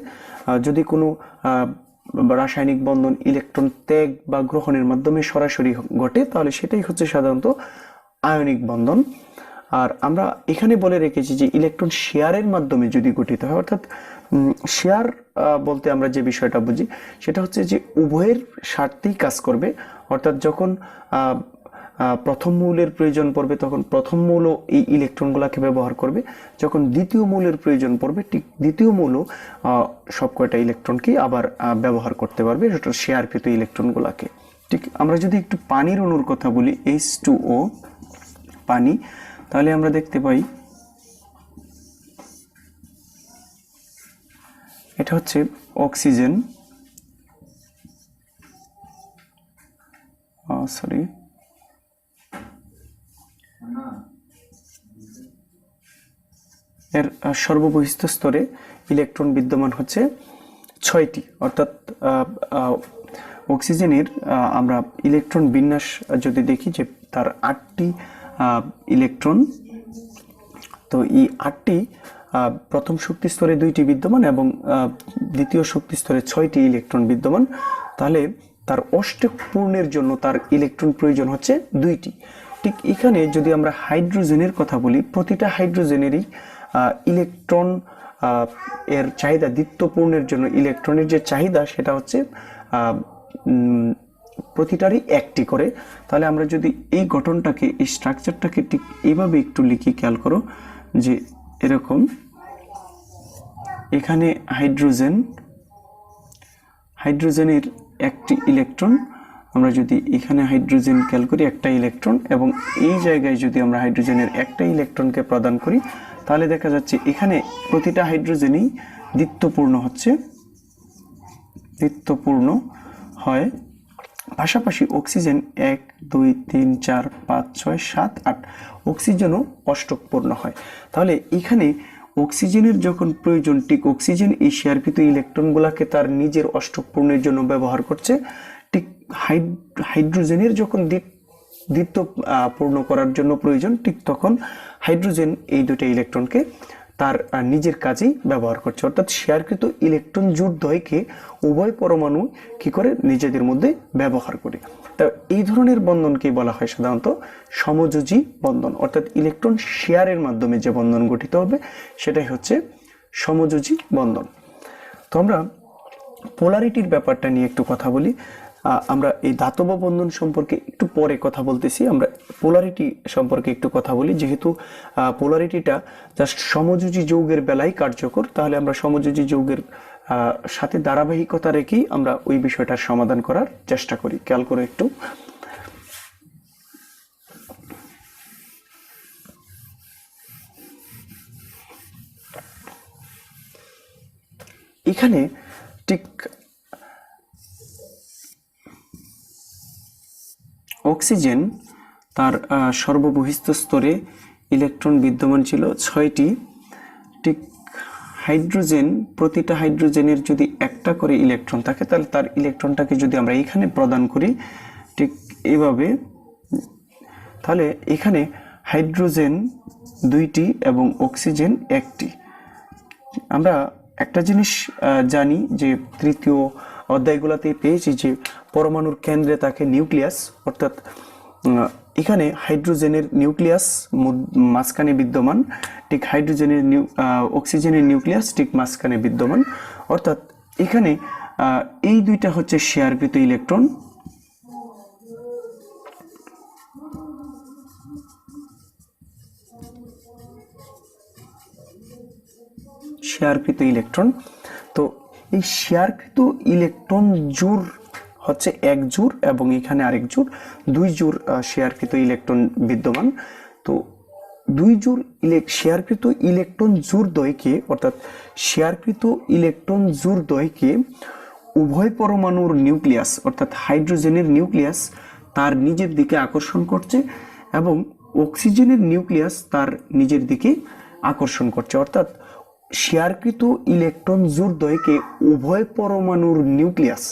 যদি কোনো রাসায়নিক বন্ধন ইলেকট্রন ত্যাগ বা গ্রহণের মাধ্যমে সরাসরি ঘটে তাহলে সেটাই হচ্ছে সাধারণত আয়নিক বন্ধন। আর আমরা এখানে বলে রেখেছি যে ইলেকট্রন শেয়ারের মাধ্যমে যদি গঠিত হয়, অর্থাৎ শেয়ার বলতে আমরা যে বিষয়টা বুঝি সেটা হচ্ছে যে উভয়ের স্বার্থেই কাজ করবে। অর্থাৎ যখন প্রথম মৌলের প্রয়োজন পড়বে তখন প্রথম মৌল এই ইলেকট্রনগুলোকে ব্যবহার করবে, যখন দ্বিতীয় মৌলের প্রয়োজন পড়বে ঠিক দ্বিতীয় মৌল সব কয়টা ইলেকট্রনকেই আবার ব্যবহার করতে পারবে শেয়ারকৃত ইলেকট্রনগুলোকে। ঠিক আমরা যদি একটু পানির অণুর কথা বলি, H2O পানি, তাহলে আমরা দেখতে পাই এটা হচ্ছে অক্সিজেন, এর সর্ববহিস্থ স্তরে ইলেকট্রন বিদ্যমান হচ্ছে 6টি। অর্থাৎ অক্সিজেনের আমরা ইলেকট্রন বিন্যাস যদি দেখি যে তার 8টি ইলেকট্রন। তো এই 8টি প্রথম শক্তি স্তরে 2টি বিদ্যমান এবং দ্বিতীয় শক্তি স্তরে 6টি ইলেকট্রন বিদ্যমান। তাহলে তার অষ্টক পূর্ণের জন্য তার ইলেকট্রন প্রয়োজন হচ্ছে 2টি। ঠিক এখানে যদি আমরা হাইড্রোজেনের কথা বলি, প্রতিটা হাইড্রোজেনেরই ইলেকট্রন এর চাহিদা, দ্বিত্ব পূর্ণের জন্য ইলেকট্রনের যে চাহিদা সেটা হচ্ছে প্রতিটারই 1টি করে। তাহলে আমরা যদি এই গঠনটাকে, এই স্ট্রাকচারটাকে ঠিক এইভাবে একটু লিখি, খেয়াল করো যে এরকম এখানে হাইড্রোজেনের একটি ইলেকট্রন, আমরা যদি এখানে হাইড্রোজেন খেয়াল করি একটা ইলেকট্রন, এবং এই জায়গায় যদি আমরা হাইড্রোজেনের একটা ইলেকট্রনকে প্রদান করি, তাহলে দেখা যাচ্ছে এখানে প্রতিটা হাইড্রোজেনই দ্বিত্বপূর্ণ হয়। পাশাপাশি অক্সিজেন 1 2 3 4 5 6 7 8 অক্সিজেনও অষ্টকপূর্ণ হয়। তাহলে এখানে অক্সিজেনের যখন প্রয়োজন, ঠিক অক্সিজেন এই শেয়ারকৃত ইলেকট্রনগুলোকে তার নিজের অষ্টকপূর্ণের জন্য ব্যবহার করছে। ঠিক হাইড্রোজেনের যখন দ্বিত্ব পূর্ণ করার জন্য প্রয়োজন, ঠিক তখন হাইড্রোজেন এই দুটো ইলেকট্রনকে তার নিজের কাজেই ব্যবহার করছে। অর্থাৎ শেয়ারকৃত ইলেকট্রন জোড়দ্বয়কে উভয় পরমাণু কি করে নিজেদের মধ্যে ব্যবহার করে। তা এই ধরনের বন্ধনকে বলা হয় সাধারণত সমযোজী বন্ধন। অর্থাৎ ইলেকট্রন শেয়ারের মাধ্যমে যে বন্ধন গঠিত হবে সেটাই হচ্ছে সমযোজী বন্ধন। তো আমরা পোলারিটির ব্যাপারটা নিয়ে একটু কথা বলি। আমরা এই ধাতব বন্ধন সম্পর্কে একটু পরে কথা বলতেছি, আমরা পোলারিটি সম্পর্কে একটু কথা বলি। যেহেতু পোলারিটিটা জাস্ট সমযোজী যৌগের বেলায় কার্যকর, তাহলে আমরা সমযোজী যৌগের সাথে ধারাবাহিকতা রেখেই আমরা ওই বিষয়টার সমাধান করার চেষ্টা করি। খেয়াল করে একটু, এখানে ঠিক অক্সিজেন তার সর্ববহিস্থ স্তরে ইলেকট্রন বিদ্যমান ছিল 6টি। ঠিক হাইড্রোজেন, প্রতিটা হাইড্রোজেনের যদি একটা করে ইলেকট্রন থাকে, তাহলে তার ইলেকট্রনটাকে যদি আমরা এখানে প্রদান করি ঠিক এইভাবে, তাহলে এখানে হাইড্রোজেন 2টি এবং অক্সিজেন 1টি। আমরা একটা জিনিস জানি যে তৃতীয় অধ্যায়গুলোতে পেয়েছি যে পরমাণুর কেন্দ্রে থাকে নিউক্লিয়াস, অর্থাৎ এখানে হাইড্রোজেনের নিউক্লিয়াস মাঝখানে বিদ্যমান, ঠিক অক্সিজেনের নিউক্লিয়াস ঠিক মাঝখানে বিদ্যমান। অর্থাৎ এখানে এই দুইটা হচ্ছে শেয়ারকৃত ইলেকট্রন। তো এই শেয়ারকৃত ইলেকট্রন জোড় হচ্ছে এক জোড় এবং এখানে আরেক জোড়, 2 জোড় শেয়ারকৃত ইলেকট্রন বিদ্যমান। তো 2 জোড় শেয়ারকৃত ইলেকট্রন জোড়দ্বয়কে, অর্থাৎ শেয়ারকৃত ইলেকট্রন জোড়দ্বয়কে উভয় পরমাণুর নিউক্লিয়াস, অর্থাৎ হাইড্রোজেনের নিউক্লিয়াস তার নিজের দিকে আকর্ষণ করছে এবং অক্সিজেনের নিউক্লিয়াস তার নিজের দিকে আকর্ষণ করছে। অর্থাৎ শেয়ারকৃত ইলেকট্রন জোড়দ্বয়কে উভয় পরমাণুর নিউক্লিয়াস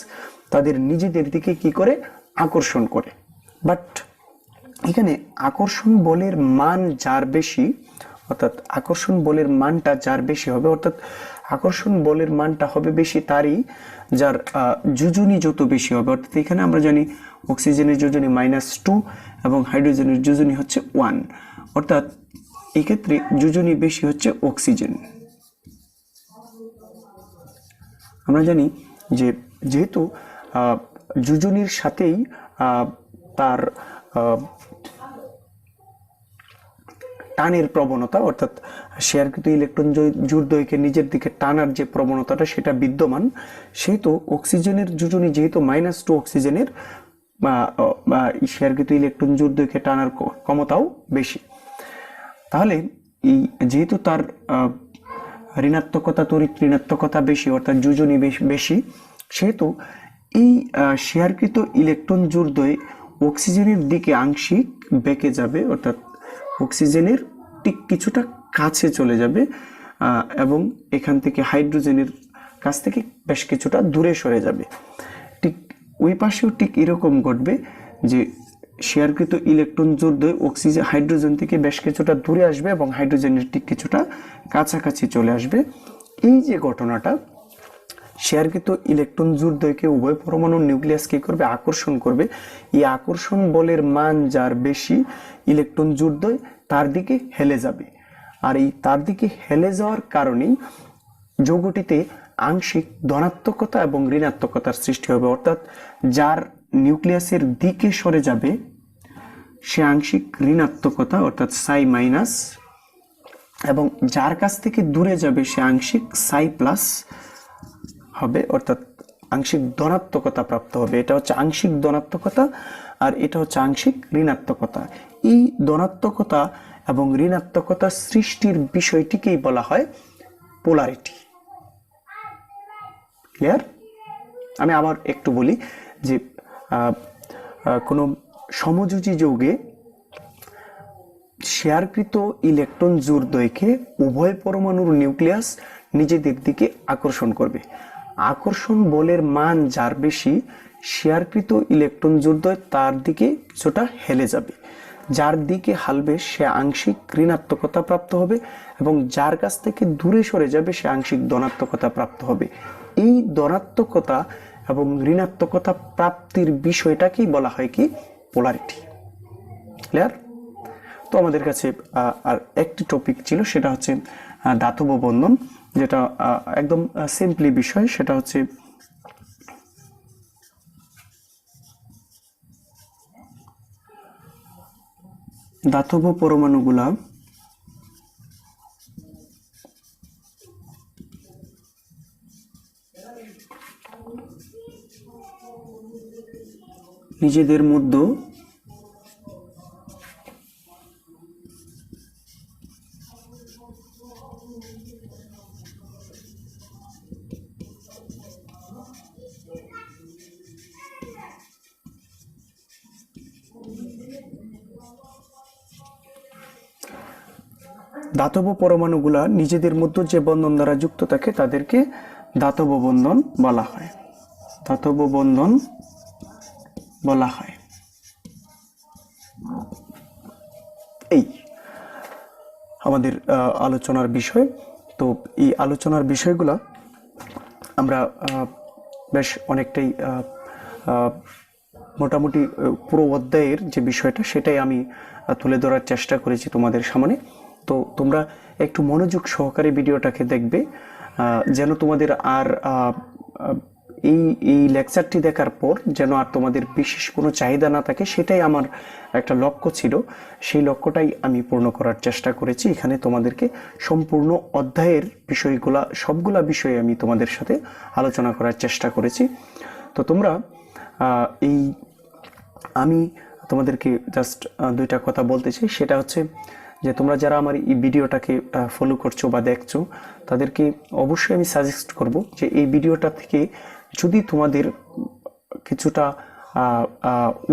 তাদের নিজেদের দিকে কি করে আকর্ষণ করে। বাট এখানে আকর্ষণ বলের মান যার বেশি, অর্থাৎ আকর্ষণ বলের মানটা যার বেশি হবে, অর্থাৎ আকর্ষণ বলের মানটা হবে বেশি তারই যার যোজনী যত বেশি হবে। অর্থাৎ এখানে আমরা জানি অক্সিজেনের যোজনী -2 এবং হাইড্রোজেনের যোজনী হচ্ছে 1, অর্থাৎ এক্ষেত্রে যোজনী বেশি হচ্ছে অক্সিজেন। আমরা জানি যে যেহেতু যোজনীর সাথেই তার টানের প্রবণতা, অর্থাৎ শেয়ারকৃত ইলেকট্রন জোড়দ্বয়কে নিজের দিকে টানার যে প্রবণতাটা সেটা বিদ্যমান, সেহেতু অক্সিজেনের যোজনী যেহেতু -2 অক্সিজেনের শেয়ারকৃত ইলেকট্রন জোড়দ্বয়কে টানার ক্ষমতাও বেশি। তাহলে এই যেহেতু তার ঋণাত্মকতা তড়িৎ ঋণাত্মকতা বেশি, অর্থাৎ যোজনী বেশি, সেহেতু এই শেয়ারকৃত ইলেকট্রন জোড়দ্বয় অক্সিজেনের দিকে আংশিক বেঁকে যাবে, অর্থাৎ অক্সিজেনের ঠিক কিছুটা কাছে চলে যাবে এবং এখান থেকে হাইড্রোজেনের কাছ থেকে বেশ কিছুটা দূরে সরে যাবে। ঠিক ওই পাশেও ঠিক এরকম ঘটবে যে শেয়ারকৃত ইলেকট্রন জোড়দ্বয় হাইড্রোজেন থেকে বেশ কিছুটা দূরে আসবে এবং হাইড্রোজেনের ঠিক কিছুটা কাছাকাছি চলে আসবে। এই যে ঘটনাটা, শেয়ারকৃত ইলেকট্রন জোড়দ্বয়কে উভয় পরমাণুর নিউক্লিয়াস কি করবে, আকর্ষণ করবে। এই আকর্ষণ বলের মান যার বেশি, ইলেকট্রন জোড়দ্বয় তার দিকে হেলে যাবে। আর এই তার দিকে হেলে যাওয়ার কারণেই যৌগটিতে আংশিক ধনাত্মকতা এবং ঋণাত্মকতার সৃষ্টি হবে। অর্থাৎ যার নিউক্লিয়াসের দিকে সরে যাবে সে আংশিক ঋণাত্মকতা, অর্থাৎ সাই মাইনাস এবং যার কাছ থেকে দূরে যাবে সে আংশিক সাই প্লাস হবে, অর্থাৎ আংশিক ধনাত্মকতা প্রাপ্ত হবে। এটা হচ্ছে আংশিক ধনাত্মকতা, আর এটা হচ্ছে আংশিক ঋণাত্মকতা। এই ধনাত্মকতা এবং ঋণাত্মকতা সৃষ্টির বিষয়টিকেই বলা হয় পোলারিটি। ক্লিয়ার? আমি আবার একটু বলি যে কোনো সমযোজী যৌগে শেয়ারকৃত ইলেকট্রন জোড় দ্বয়কে উভয় পরমাণুর নিউক্লিয়াস নিজেদের দিকে আকর্ষণ করবে। আকর্ষণ বলের মান যার বেশি, শেয়ারকৃত ইলেকট্রন জোড়দ্বয় তার দিকে কিছুটা হেলে যাবে। যার দিকে হালবে সে আংশিক ঋণাত্মকতা প্রাপ্ত হবে, এবং যার কাছ থেকে দূরে সরে যাবে সে আংশিক ধনাত্মকতা প্রাপ্ত হবে। এই ধনাত্মকতা এবং ঋণাত্মকতা প্রাপ্তির বিষয়টাকেই বলা হয় কি পোলারিটি। ক্লিয়ার? তো আমাদের কাছে আর একটি টপিক ছিল, সেটা হচ্ছে ধাতব বন্ধন, যেটা একদম সিম্পলি বিষয়। সেটা হচ্ছে ধাতব পরমাণুগুলা নিজেদের মধ্যে ধাতব পরমাণুগুলা নিজেদের মধ্যে যে বন্ধন দ্বারা যুক্ত থাকে তাদেরকে ধাতব বন্ধন বলা হয়। ধাতব বন্ধন বলা হয়। এই আমাদের আলোচনার বিষয়। তো এই আলোচনার বিষয়গুলো আমরা বেশ অনেকটাই মোটামুটি পুরো অধ্যায়ের যে বিষয়টা সেটাই আমি তুলে ধরার চেষ্টা করেছি তোমাদের সামনে। তো তোমরা একটু মনোযোগ সহকারে ভিডিওটাকে দেখবে, যেন তোমাদের আর এই লেকচারটি দেখার পর যেন আর তোমাদের বিশেষ কোনো চাহিদা না থাকে, সেটাই আমার একটা লক্ষ্য ছিল। সেই লক্ষ্যটাই আমি পূর্ণ করার চেষ্টা করেছি। এখানে তোমাদেরকে সম্পূর্ণ অধ্যায়ের বিষয়গুলা, সবগুলা বিষয়ে আমি তোমাদের সাথে আলোচনা করার চেষ্টা করেছি। তো তোমরা আমি তোমাদেরকে জাস্ট দুইটা কথা বলতে চাই। সেটা হচ্ছে যে তোমরা যারা আমার এই ভিডিওটাকে ফলো করছো বা দেখছো, তাদেরকে অবশ্যই আমি সাজেস্ট করব যে এই ভিডিওটা থেকে যদি তোমাদের কিছুটা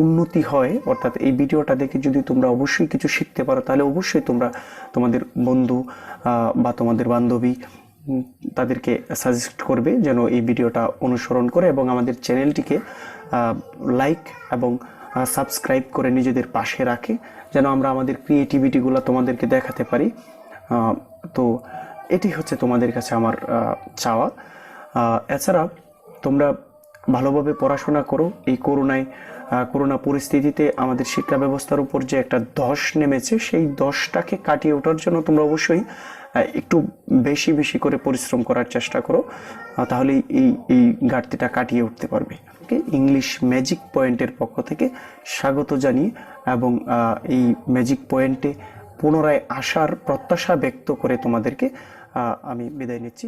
উন্নতি হয়, অর্থাৎ এই ভিডিওটা দেখে যদি তোমরা অবশ্যই কিছু শিখতে পারো, তাহলে অবশ্যই তোমরা তোমাদের বন্ধু বা তোমাদের বান্ধবী তাদেরকে সাজেস্ট করবে যেন এই ভিডিওটা অনুসরণ করে, এবং আমাদের চ্যানেলটিকে লাইক এবং সাবস্ক্রাইব করে নিজেদের পাশে রাখে, যেন আমরা আমাদের ক্রিয়েটিভিটিগুলো তোমাদেরকে দেখাতে পারি। তো এটি হচ্ছে তোমাদের কাছে আমার চাওয়া। এছাড়া তোমরা ভালোভাবে পড়াশোনা করো। এই করোনা পরিস্থিতিতে আমাদের শিক্ষা ব্যবস্থার উপর যে একটা ধস নেমেছে, সেই ধসটাকে কাটিয়ে ওঠার জন্য তোমরা অবশ্যই একটু বেশি বেশি করে পরিশ্রম করার চেষ্টা করো, তাহলে এই ঘাটতিটা কাটিয়ে উঠতে পারবে। ইংলিশ ম্যাজিক পয়েন্টের পক্ষ থেকে স্বাগত জানিয়ে এবং এই ম্যাজিক পয়েন্টে পুনরায় আসার প্রত্যাশা ব্যক্ত করে তোমাদেরকে আমি বিদায় নিচ্ছি।